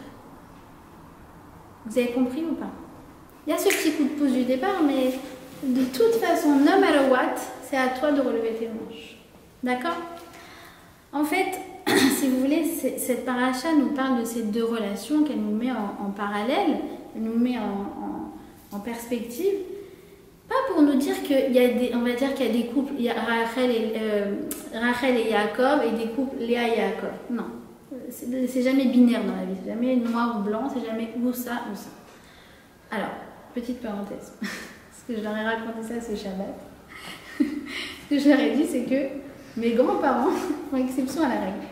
Speaker 1: Vous avez compris ou pas? Il y a ce petit coup de pouce du départ, mais de toute façon, no matter what, c'est à toi de relever tes manches. D'accord? En fait, si vous voulez, cette paracha nous parle de ces deux relations qu'elle nous met en parallèle, elle nous met en perspective. Pas pour nous dire qu'il y a des, on va dire qu'il y a des couples, il y a Rachel et Yaakov, et des couples Léa et Yaakov. Non. C'est jamais binaire dans la vie, c'est jamais noir ou blanc, c'est jamais ou ça ou ça. Alors, petite parenthèse, parce que je leur ai raconté ça ce Shabbat. Ce que je leur ai dit, c'est que mes grands-parents font exception à la règle.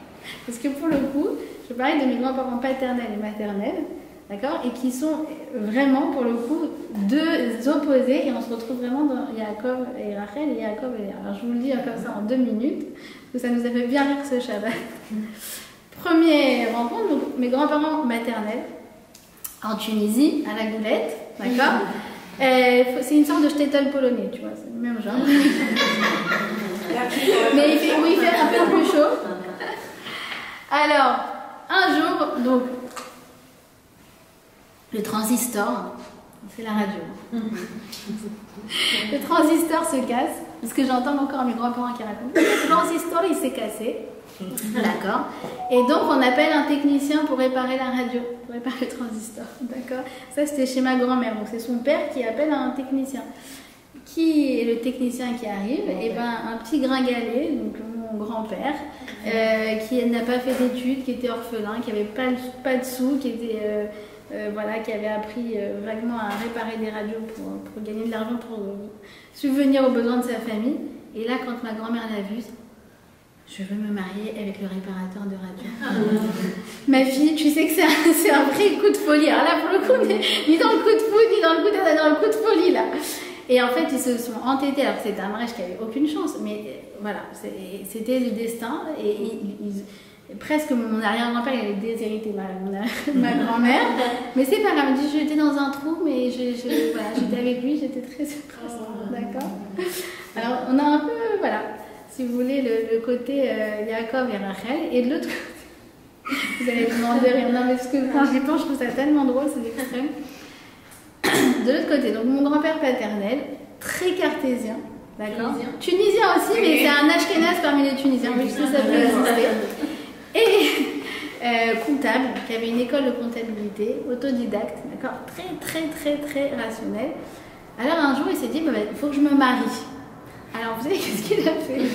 Speaker 1: Parce que pour le coup, je parlais de mes grands-parents paternels et maternels, d'accord, et qui sont vraiment, pour le coup, deux opposés, et on se retrouve vraiment dans Yaakov et Rachel et Yaakov et Léa. Alors je vous le dis comme ça en 2 minutes, parce que ça nous a fait bien rire ce Shabbat. Première rencontre, donc mes grands-parents maternels, en Tunisie, à la Goulette, d'accord. C'est une sorte de shtetl polonais, tu vois, c'est le même genre. Mais il fait un peu plus chaud. Alors, un jour, donc, le transistor, c'est la radio. Le transistor se casse, parce que j'entends encore mes grands-parents qui racontent. Le transistor, il s'est cassé. D'accord. Et donc, on appelle un technicien pour réparer la radio, pour réparer le transistor. D'accord. Ça, c'était chez ma grand-mère. Donc, c'est son père qui appelle un technicien. Qui est le technicien qui arrive? Et ben, un petit gringalet, donc mon grand-père, qui n'a pas fait d'études, qui était orphelin, qui n'avait pas de sous, qui était voilà, qui avait appris vaguement à réparer des radios pour gagner de l'argent pour subvenir aux besoins de sa famille. Et là, quand ma grand-mère l'a vu, je veux me marier avec le réparateur de radio. Ma fille, tu sais que c'est un vrai coup de folie. Alors là, pour le coup, ni dans le coup de foudre, ni dans le coup de folie, là. Et en fait, ils se sont entêtés, alors que c'était un mariage qui n'avait aucune chance, mais voilà, c'était le destin. Et presque mon arrière-grand-père, il avait déshérité ma grand-mère. Mais c'est pas grave, j'étais dans un trou, mais voilà, j'étais avec lui, j'étais très heureuse. D'accord. Alors, on a un peu, voilà, si vous voulez, le côté Yaakov et Rachel, et de l'autre côté, vous allez me demander rien, non, mais parce que quand j'y pense, je trouve ça tellement drôle, c'est extrême. De l'autre côté, donc mon grand-père paternel, très cartésien, d'accord, tunisien aussi, mais c'est un ashkénaze parmi les Tunisiens, mais je sais que ça peut exister. Et comptable, qui avait une école de comptabilité, autodidacte, d'accord, très rationnel. Alors un jour, il s'est dit, il faut que je me marie. Alors vous savez qu'est-ce qu'il a fait?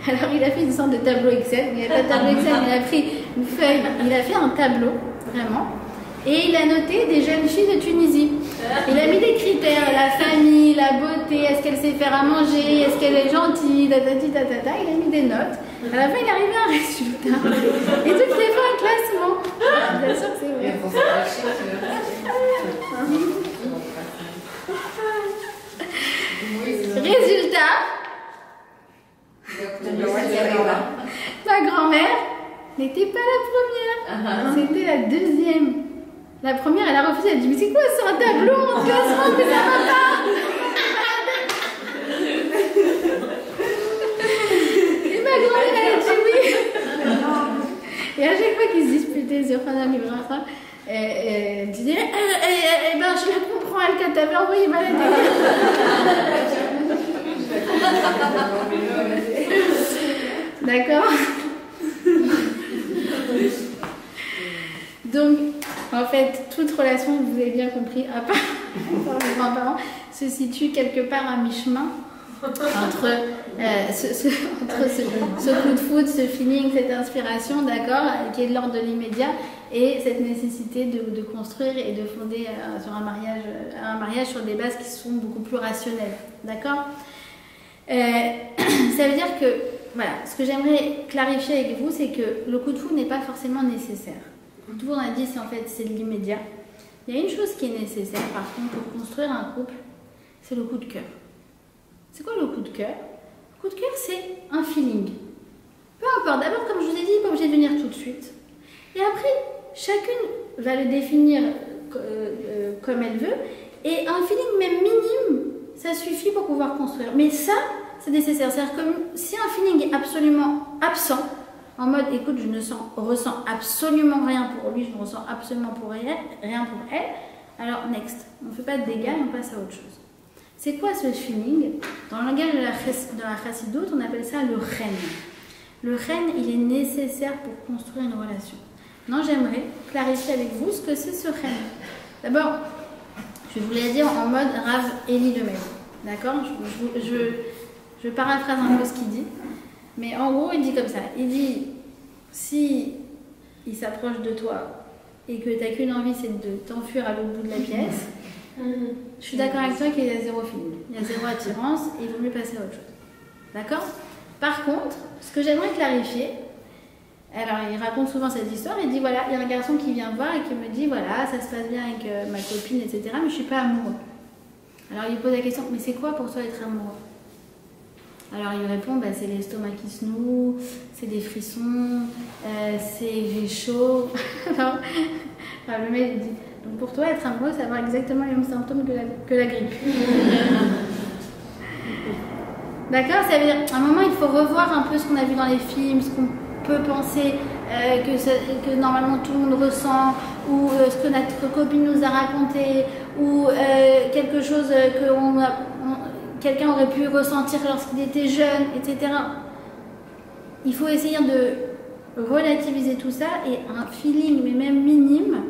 Speaker 1: Alors il a fait une sorte de tableau Excel, il n'y avait pas de tableau Excel, il a pris une feuille, il a fait un tableau, vraiment. Et il a noté des jeunes filles de Tunisie. Il a mis des critères, la famille, la beauté, est-ce qu'elle sait faire à manger, est-ce qu'elle est gentille, tatati tatata. Il a mis des notes. À la fin, il est arrivé à un résultat. Et toutes les fois, un classement. Bien sûr que c'est vrai. Résultat. Ma grand-mère n'était pas la première. C'était la deuxième. La première, elle a refusé, elle a dit, mais c'est quoi, c'est un tableau en classement, mais ça va pas. Et ma grand-mère, elle a dit oui. Et à chaque fois qu'ils se disputaient sur un livre, elle disait, eh ben, je la comprends, elle t'avait envoyé ma lettre. D'accord. Donc, en fait, toute relation, vous avez bien compris, à part mes grands-parents, se situe quelque part à mi-chemin entre, ce coup de foudre, ce feeling, cette inspiration, d'accord, qui est de l'ordre de l'immédiat, et cette nécessité de construire et de fonder sur un mariage sur des bases qui sont beaucoup plus rationnelles, d'accord. Ça veut dire que, voilà, ce que j'aimerais clarifier avec vous, c'est que le coup de foudre n'est pas forcément nécessaire. Le coup de foudre, on a dit, c'est de l'immédiat. Il y a une chose qui est nécessaire, par contre, pour construire un couple, c'est le coup de cœur. C'est quoi le coup de cœur? Le coup de cœur, c'est un feeling. Peu importe, d'abord, comme je vous ai dit, pas obligé de venir tout de suite. Et après, chacune va le définir comme elle veut. Et un feeling même minime, ça suffit pour pouvoir construire. Mais ça, c'est nécessaire. C'est-à-dire que si un feeling est absolument absent, en mode, écoute, je ne ressens absolument rien pour lui, je ne ressens absolument rien pour elle, alors next. On ne fait pas de dégâts et on passe à autre chose. C'est quoi ce feeling? Dans le langage de la chassidoute, on appelle ça le chen. Le chen, il est nécessaire pour construire une relation. Maintenant, j'aimerais clarifier avec vous ce que c'est ce chen. D'abord, je voulais dire en mode Rav Eli Lemel. D'accord? Je paraphrase un peu ce qu'il dit. Mais en gros, il dit comme ça. Il dit, si il s'approche de toi et que tu n'as qu'une envie, c'est de t'enfuir à l'autre bout de la pièce, je suis d'accord avec toi qu'il y a zéro feeling. Il y a zéro attirance et il vaut mieux passer à autre chose. D'accord? Par contre, ce que j'aimerais clarifier, alors il raconte souvent cette histoire, il dit voilà, il y a un garçon qui vient me voir et qui me dit voilà, ça se passe bien avec ma copine, etc., mais je ne suis pas amoureux. Alors il pose la question, mais c'est quoi pour toi être amoureux? Alors il répond, bah, c'est l'estomac qui se noue, c'est des frissons, j'ai chaud. Alors, le mec il dit, donc pour toi être amoureux, c'est avoir exactement les mêmes symptômes que la grippe. D'accord? Ça veut dire, à un moment, il faut revoir un peu ce qu'on a vu dans les films, ce qu'on peut penser que normalement tout le monde ressent, ou ce que notre copine nous a raconté, ou quelque chose que quelqu'un aurait pu ressentir lorsqu'il était jeune, etc. Il faut essayer de relativiser tout ça, et un feeling, mais même minime,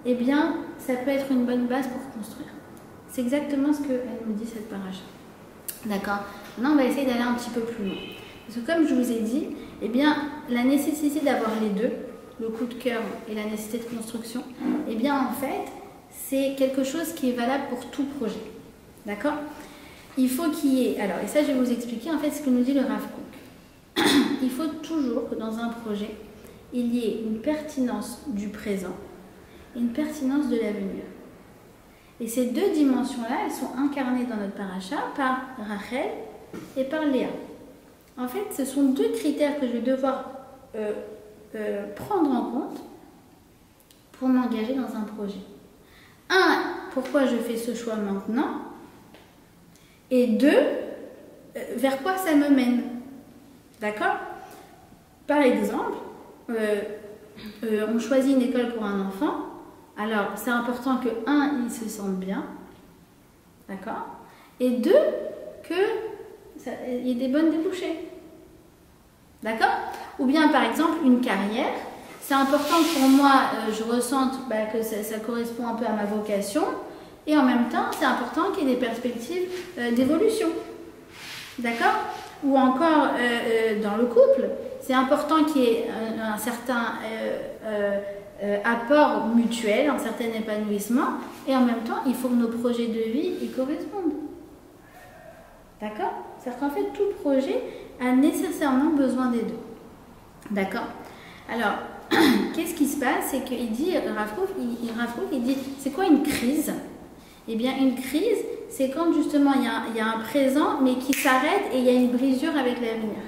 Speaker 1: eh bien, ça peut être une bonne base pour construire. C'est exactement ce qu'elle nous dit, cette paracha. D'accord? Maintenant, on va essayer d'aller un petit peu plus loin. Parce que comme je vous ai dit, eh bien, la nécessité d'avoir les deux, le coup de cœur et la nécessité de construction, eh bien, en fait, c'est quelque chose qui est valable pour tout projet. D'accord? Il faut qu'il y ait... Alors, et ça, je vais vous expliquer, en fait, ce que nous dit le Rav Kook. Il faut toujours que dans un projet, il y ait une pertinence du présent et une pertinence de l'avenir. Et ces deux dimensions-là, elles sont incarnées dans notre paracha par Rachel et par Léa. En fait, ce sont deux critères que je vais devoir prendre en compte pour m'engager dans un projet. Un, pourquoi je fais ce choix maintenant? Et deux, vers quoi ça me mène? D'accord? Par exemple, on choisit une école pour un enfant. Alors, c'est important que, un, il se sente bien, d'accord? Et deux, qu'il y ait des bonnes débouchés, d'accord? Ou bien, par exemple, une carrière. C'est important pour moi, je ressente que ça correspond un peu à ma vocation, et en même temps, c'est important qu'il y ait des perspectives d'évolution, d'accord? Ou encore, dans le couple, c'est important qu'il y ait un certain... apport mutuel, un certain épanouissement, et en même temps, il faut que nos projets de vie y correspondent. D'accord? C'est-à-dire qu'en fait, tout projet a nécessairement besoin des deux. D'accord? Alors, qu'est-ce qui se passe? C'est qu'il dit, Rav Kook, il dit, c'est quoi une crise? Eh bien, une crise, c'est quand justement il y a un présent, mais qui s'arrête et il y a une brisure avec l'avenir.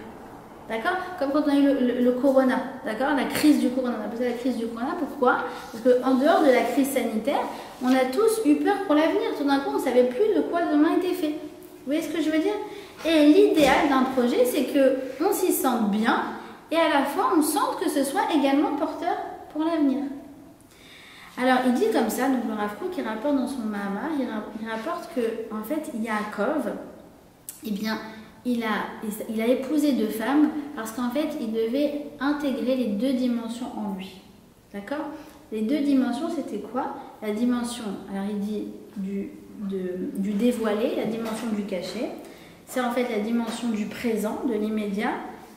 Speaker 1: D'accord? Comme quand on a eu le corona, d'accord? La crise du corona, on a appelé ça la crise du corona, pourquoi? Parce qu'en dehors de la crise sanitaire, on a tous eu peur pour l'avenir. Tout d'un coup, on ne savait plus de quoi demain était fait. Vous voyez ce que je veux dire? Et l'idéal d'un projet, c'est qu'on s'y sente bien et à la fois, on sente que ce soit également porteur pour l'avenir. Alors, il dit comme ça, donc le Rav Kook, qui rapporte dans son Mahamar, il rapporte que, en fait, Yaakov, eh bien, il a épousé deux femmes parce qu'en fait, il devait intégrer les deux dimensions en lui. D'accord? Les deux dimensions, c'était quoi? La dimension, alors il dit du dévoilé, la dimension du caché, c'est en fait la dimension du présent, de l'immédiat,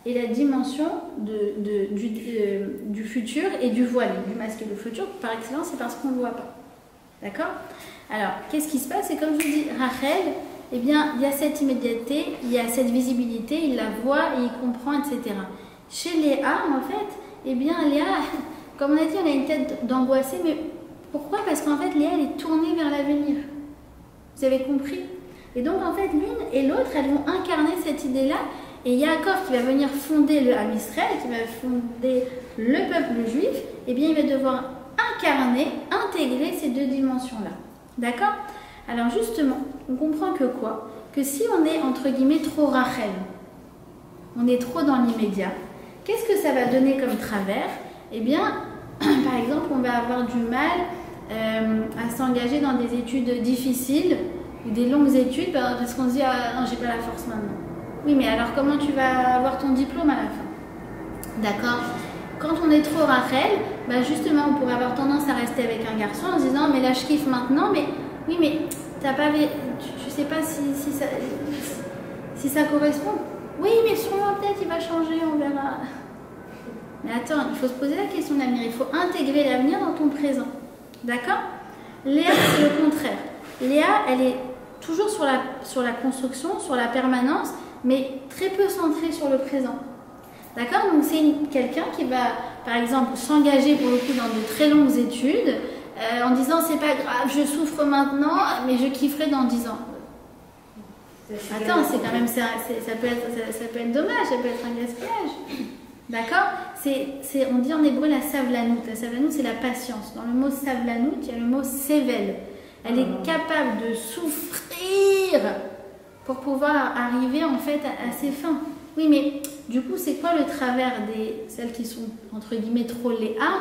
Speaker 1: et la dimension du futur et du voilé, du masque et du futur, par excellence, c'est parce qu'on ne le voit pas. D'accord? Alors, qu'est-ce qui se passe? C'est comme je vous dis, Rachel, eh bien, il y a cette immédiateté, il y a cette visibilité, il la voit et il comprend, etc. Chez Léa, en fait, eh bien, Léa, comme on a dit, elle a une tête d'angoissée, mais pourquoi? Parce qu'en fait, Léa, elle est tournée vers l'avenir. Vous avez compris? Et donc, en fait, l'une et l'autre, elles vont incarner cette idée-là. Et Yaakov, qui va venir fonder le Ham Israël, qui va fonder le peuple juif, eh bien, il va devoir incarner, intégrer ces deux dimensions-là. D'accord? Alors, justement, on comprend que quoi? Que si on est, entre guillemets, trop Rachel, on est trop dans l'immédiat, qu'est-ce que ça va donner comme travers? Eh bien, par exemple, on va avoir du mal à s'engager dans des études difficiles ou des longues études parce qu'on se dit ah non, j'ai pas la force maintenant. Oui, mais alors comment tu vas avoir ton diplôme à la fin? D'accord? Quand on est trop Rachel, bah justement, on pourrait avoir tendance à rester avec un garçon en se disant mais là je kiffe maintenant, mais oui, mais t'as pas, tu sais pas si ça correspond. Oui, mais sûrement peut-être il va changer, on verra. Mais attends, il faut se poser la question de l'avenir. Il faut intégrer l'avenir dans ton présent. D'accord? Léa, c'est le contraire. Léa, elle est toujours sur la construction, sur la permanence, mais très peu centrée sur le présent. D'accord? Donc c'est quelqu'un qui va, par exemple, s'engager pour le coup dans de très longues études en disant c'est pas grave, je souffre maintenant, mais je kifferai dans 10 ans. Attends, c'est quand même ça peut être dommage, ça peut être un gaspillage. D'accord? On dit en hébreu la savlanout. La savlanout, c'est la patience. Dans le mot savlanout, il y a le mot sével. Elle est capable de souffrir pour pouvoir arriver en fait à ses fins. Oui, mais du coup, c'est quoi le travers celles qui sont entre guillemets trop Léa?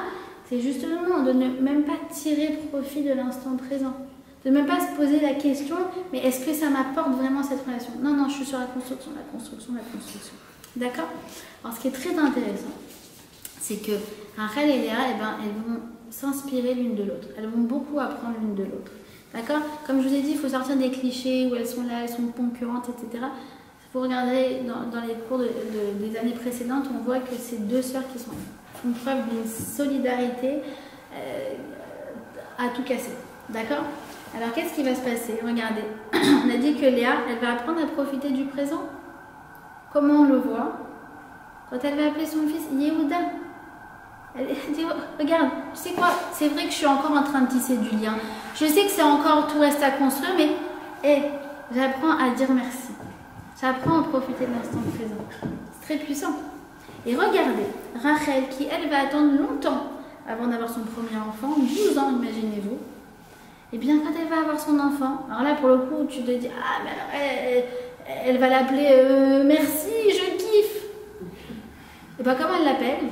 Speaker 1: C'est justement de ne même pas tirer profit de l'instant présent. De ne même pas se poser la question, mais est-ce que ça m'apporte vraiment cette relation? Non, non, je suis sur la construction. D'accord? Alors, ce qui est très intéressant, c'est que Rachel et Léa, eh ben, elles vont s'inspirer l'une de l'autre. Elles vont beaucoup apprendre l'une de l'autre. D'accord? Comme je vous ai dit, il faut sortir des clichés où elles sont là, elles sont concurrentes, etc. Si vous regardez dans les cours des années précédentes, on voit que ces deux sœurs qui font preuve d'une solidarité à tout casser. D'accord? Alors, qu'est-ce qui va se passer? Regardez, on a dit que Léa, elle va apprendre à profiter du présent. Comment on le voit? Quand elle va appeler son fils Yehuda, elle dit, regarde, tu sais quoi? C'est vrai que je suis encore en train de tisser du lien. Je sais que c'est encore tout reste à construire, mais j'apprends à dire merci. J'apprends à profiter de l'instant présent. C'est très puissant. Et regardez, Rachel, qui elle va attendre longtemps avant d'avoir son premier enfant, 12 ans, imaginez-vous. Et bien quand elle va avoir son enfant, alors là pour le coup tu te dis ah mais alors elle va l'appeler merci, je kiffe. Et bien comment elle l'appelle?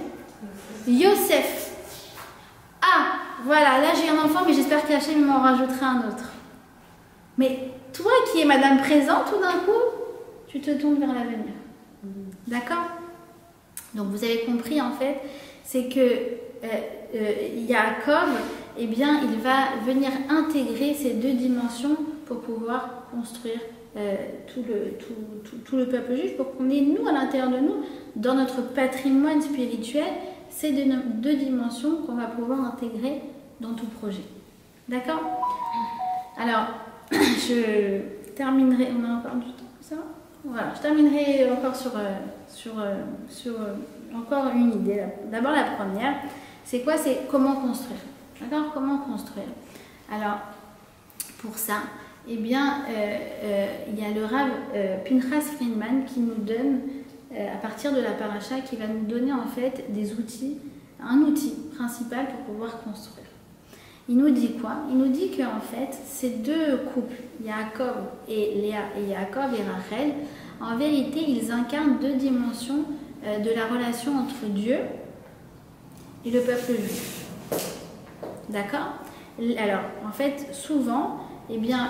Speaker 1: Yosef. Ah voilà, là j'ai un enfant mais j'espère qu'Hachem m'en rajoutera un autre. Mais toi qui es madame présente, tout d'un coup tu te tournes vers l'avenir. D'accord? Donc vous avez compris en fait, c'est que Yaakov, eh bien, il va venir intégrer ces deux dimensions pour pouvoir construire tout le peuple juif, pour qu'on ait, nous, à l'intérieur de nous, dans notre patrimoine spirituel, ces deux dimensions qu'on va pouvoir intégrer dans tout projet. D'accord? Alors, je terminerai, on a encore du temps, ça va? Voilà, je terminerai encore sur encore une idée. D'abord, la première, c'est quoi? C'est comment construire. D'accord? Comment construire? Alors, pour ça, eh bien, il y a le Rav Pinchas Friedman qui nous donne, à partir de la paracha, qui va nous donner en fait des outils, un outil principal pour pouvoir construire. Il nous dit quoi? Il nous dit qu'en fait, ces deux couples, Yaakov et Léa et Yaakov et Rachel, en vérité, ils incarnent deux dimensions de la relation entre Dieu et le peuple juif. D'accord? Alors, en fait, souvent, eh bien,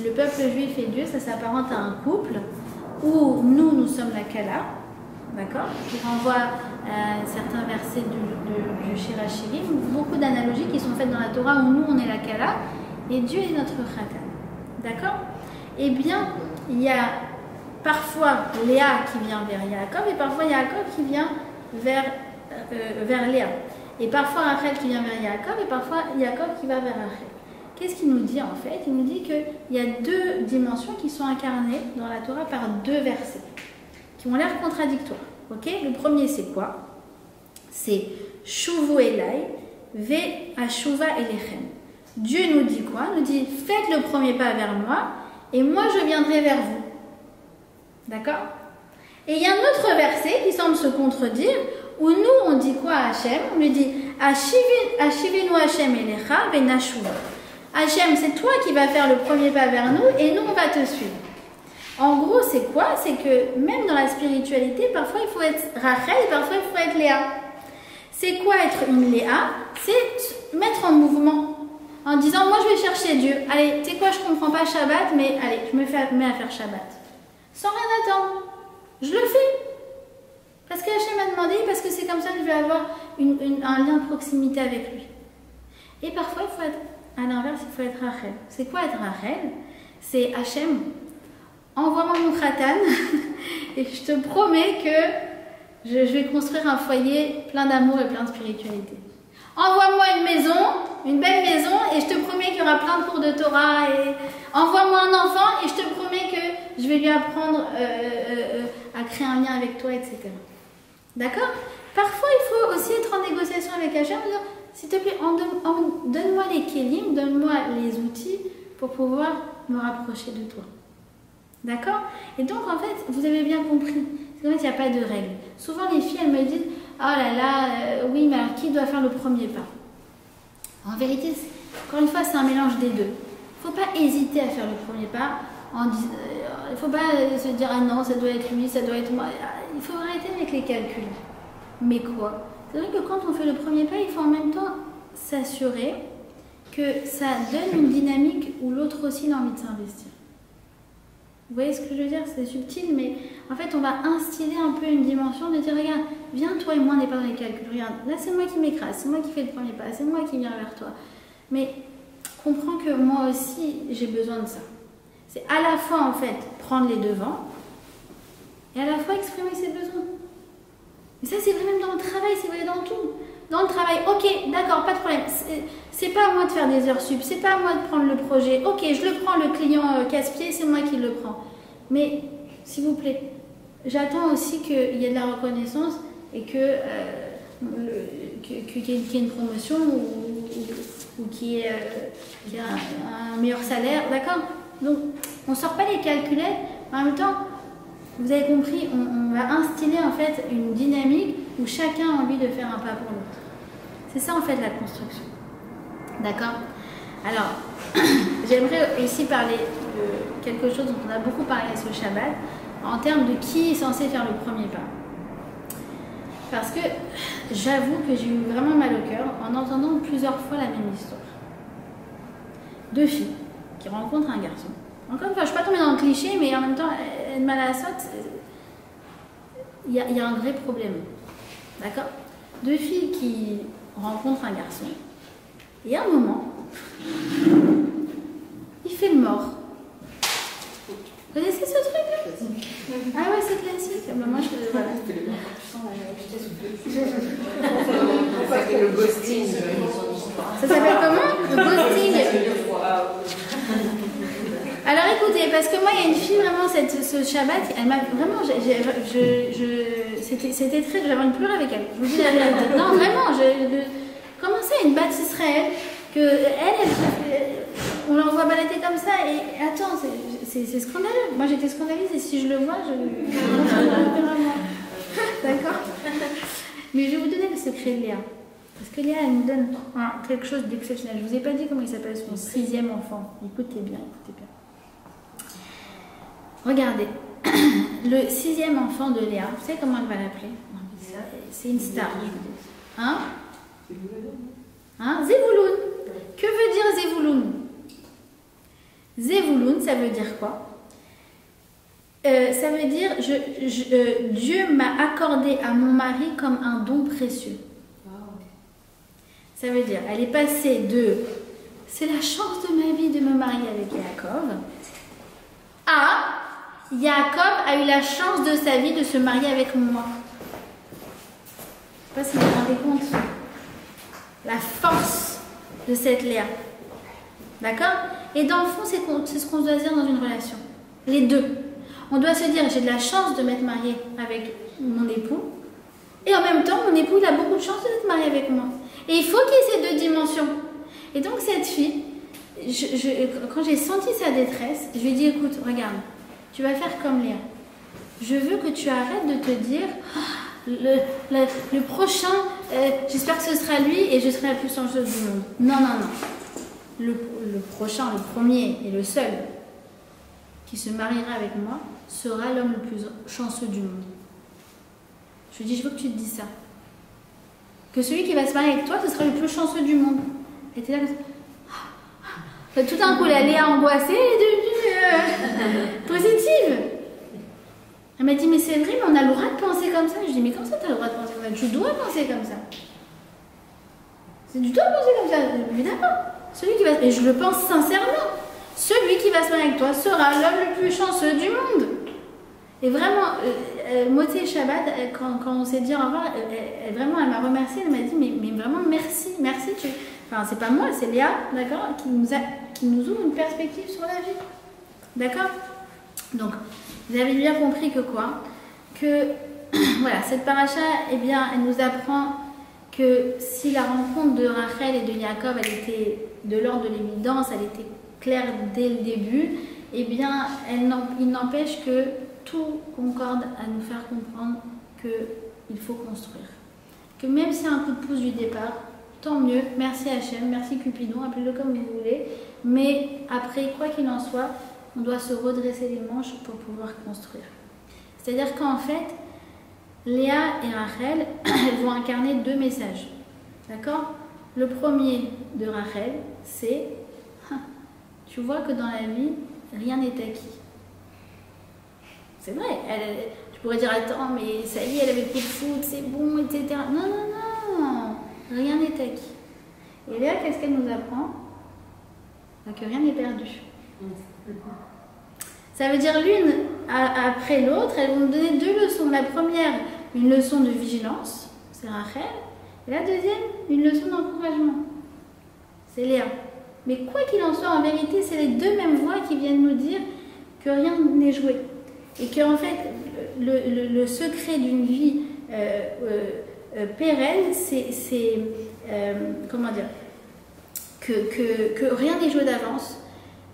Speaker 1: le peuple juif et Dieu, ça s'apparente à un couple où nous sommes la Kala, d'accord? Qui renvoie à certains versets du Shir HaShirim, beaucoup d'analogies qui sont faites dans la Torah où nous, on est la Kala et Dieu est notre Khatan. D'accord? Eh bien, il y a parfois Léa qui vient vers Yaakov et parfois Yaakov qui vient vers Léa. Et parfois Rachel qui vient vers Yaakov et parfois Yaakov qui va vers Rachel. Qu'est-ce qu'il nous dit en fait? Il nous dit qu'il y a deux dimensions qui sont incarnées dans la Torah par deux versets qui ont l'air contradictoires. Okay, le premier c'est quoi? C'est Shuvu Elai ve Ashuva Elechem. Dieu nous dit quoi? Il nous dit faites le premier pas vers moi et moi je viendrai vers vous. D'accord? Et il y a un autre verset qui semble se contredire où nous on dit quoi à Hachem? On lui dit Ashivenu Hachem Elecha ve Nashuva. Hachem, c'est toi qui vas faire le premier pas vers nous et nous on va te suivre. En gros, c'est quoi? C'est que même dans la spiritualité, parfois il faut être Rachel et parfois il faut être Léa. C'est quoi être une Léa? C'est mettre en mouvement. En disant, moi je vais chercher Dieu. Allez, tu sais quoi, je comprends pas Shabbat, mais allez, je me mets à faire Shabbat. Sans rien attendre. Je le fais. Parce que Hachem m'a demandé, parce que c'est comme ça que je vais avoir un lien de proximité avec lui. Et parfois, il faut être, à l'inverse, il faut être Rachel. C'est quoi être Rachel? C'est Hachem, envoie-moi mon khatan et je te promets que je vais construire un foyer plein d'amour et plein de spiritualité. Envoie-moi une maison, une belle maison, et je te promets qu'il y aura plein de cours de Torah. Et envoie-moi un enfant, et je te promets que je vais lui apprendre à créer un lien avec toi, etc. D'accord? Parfois, il faut aussi être en négociation avec Hachem, en disant, s'il te plaît, donne-moi les kélim, donne-moi les outils pour pouvoir me rapprocher de toi. D'accord? Et donc, en fait, vous avez bien compris. C'est qu'en fait, il n'y a pas de règle. Souvent, les filles, elles me disent, oh là là, oui, mais alors qui doit faire le premier pas? En vérité, encore une fois, c'est un mélange des deux. Il ne faut pas hésiter à faire le premier pas. Il ne faut pas se dire, ah non, ça doit être lui, ça doit être moi. Il faut arrêter avec les calculs. Mais quoi? C'est vrai que quand on fait le premier pas, il faut en même temps s'assurer que ça donne une dynamique où l'autre aussi a envie de s'investir. Vous voyez ce que je veux dire? C'est subtil, mais en fait, on va instiller un peu une dimension de dire, regarde, viens, toi et moi, on n'est pas dans les calculs. Regarde, là, c'est moi qui m'écrase, c'est moi qui fais le premier pas, c'est moi qui viens vers toi. Mais comprends que moi aussi, j'ai besoin de ça. C'est à la fois, en fait, prendre les devants et à la fois exprimer ses besoins. Et ça, c'est vrai même dans le travail, c'est vrai dans tout. Dans le travail, ok, d'accord, pas de problème. C'est pas à moi de faire des heures sup, c'est pas à moi de prendre le projet. Ok, je le prends, le client casse-pied, c'est moi qui le prends. Mais, s'il vous plaît, j'attends aussi qu'il y ait de la reconnaissance et qu'il y ait une promotion ou qu'il y ait un meilleur salaire, d'accord? Donc, on ne sort pas les calculettes, en même temps, vous avez compris, on va instiller en fait une dynamique où chacun a envie de faire un pas pour l'autre. C'est ça en fait la construction. D'accord? Alors, j'aimerais aussi parler de quelque chose dont on a beaucoup parlé à ce Shabbat, en termes de qui est censé faire le premier pas. Parce que j'avoue que j'ai eu vraiment mal au cœur en entendant plusieurs fois la même histoire. Deux filles qui rencontrent un garçon. Encore une fois, je ne suis pas tombée dans le cliché, mais en même temps, Malasot, il y a un vrai problème. D'accord? Deux filles qui rencontrent un garçon, et à un moment, il fait le mort. Vous connaissez ce truc? Ah ouais, c'est classique. Moi, voilà.
Speaker 3: Le ghosting.
Speaker 1: Ça s'appelle comment? Le ghosting. Alors écoutez, parce que moi il y a une fille vraiment, ce Shabbat, elle m'a vraiment, c'était très, j'avais envie de pleurer avec elle. Je vous dis la vérité. Non vraiment, comment ça une bâtisse Israël que on l'envoie balader comme ça et attends, c'est scandaleux. Moi j'étais scandalisée et si je le vois, vraiment. D'accord. Mais je vais vous donner le secret de Léa. Parce que Léa, elle nous donne quelque chose d'exceptionnel. Je ne vous ai pas dit comment il s'appelle son 6e enfant. Écoutez bien, écoutez bien. Regardez, le 6e enfant de Léa, vous savez comment elle va l'appeler? C'est une star, je vous dis. Hein? Zevouloun. Que veut dire Zevouloun? Zevouloun, ça veut dire quoi? Ça veut dire Dieu m'a accordé à mon mari comme un don précieux. Ça veut dire, elle est passée de c'est la chance de ma vie de me marier avec Yaakov à Jacob a eu la chance de sa vie de se marier avec moi. Je ne sais pas si vous vous rendez compte. La force de cette Léa. D'accord? Et dans le fond, c'est ce qu'on doit dire dans une relation. Les deux. On doit se dire, j'ai de la chance de m'être mariée avec mon époux. Et en même temps, mon époux, il a beaucoup de chance d'être marié avec moi. Et il faut qu'il y ait ces deux dimensions. Et donc, cette fille, quand j'ai senti sa détresse, je lui ai dit, écoute, regarde, tu vas faire comme Léa. Je veux que tu arrêtes de te dire, le prochain, j'espère que ce sera lui et je serai la plus chanceuse du monde. Non, non, non. Le prochain, le premier et le seul qui se mariera avec moi sera l'homme le plus chanceux du monde. Je lui dis, je veux que tu te dises ça. Que celui qui va se marier avec toi, ce sera le plus chanceux du monde. Elle était là comme ça. Tout d'un coup, la Léa angoissée est devenue positive. Elle m'a dit, mais c'est vrai, mais on a le droit de penser comme ça. Je dis, mais comment ça, tu as le droit de penser comme ça? Tu dois penser comme ça. Tu dois penser comme ça, évidemment. Celui qui va... Et je le pense sincèrement. Celui qui va se marier avec toi sera l'homme le plus chanceux du monde. Et vraiment, Moti Shabbat, quand on s'est dit au revoir, elle m'a remerciée, elle m'a dit, mais vraiment merci, merci. Enfin, c'est pas moi, c'est Léa, d'accord, qui nous ouvre une perspective sur la vie. D'accord? Donc, vous avez bien compris que quoi? Que, voilà, cette paracha, eh bien, elle nous apprend que si la rencontre de Rachel et de Jacob, elle était de l'ordre de l'évidence, elle était claire dès le début, eh bien, il n'empêche que tout concorde à nous faire comprendre qu'il faut construire. Que même s'il y a un coup de pouce du départ, tant mieux, merci Hachem, merci Cupidon, appelez-le comme vous voulez, mais après, quoi qu'il en soit, on doit se redresser les manches pour pouvoir construire. C'est-à-dire qu'en fait, Léa et Rachel, elles vont incarner deux messages. D'accord? Le premier de Rachel, c'est tu vois que dans la vie, rien n'est acquis. C'est vrai, tu pourrais dire attends, mais ça y est, elle avait plus de foot, c'est bon, etc. Non, non, non, rien n'est acquis. Et Léa, qu'est-ce qu'elle nous apprend? Que rien n'est perdu. Ça veut dire l'une après l'autre, elles vont nous donner deux leçons. La première, une leçon de vigilance, c'est Rachel. Et la deuxième, une leçon d'encouragement, c'est Léa. Mais quoi qu'il en soit, en vérité, c'est les deux mêmes voix qui viennent nous dire que rien n'est joué. Et qu'en fait, le secret d'une vie pérenne, c'est comment dire, que rien n'est joué d'avance.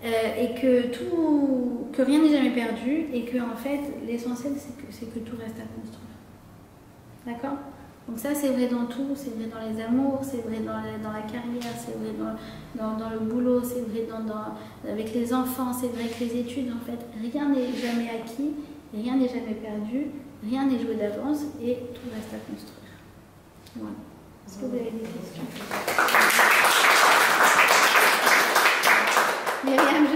Speaker 1: Et que rien n'est jamais perdu et que en fait l'essentiel c'est que tout reste à construire. D'accord? Donc ça c'est vrai dans tout, c'est vrai dans les amours, c'est vrai dans la carrière, c'est vrai dans le boulot, c'est vrai avec les enfants, c'est vrai avec les études. En fait, rien n'est jamais acquis, rien n'est jamais perdu, rien n'est joué d'avance et tout reste à construire. Voilà. Est-ce que vous avez des questions? Myriam,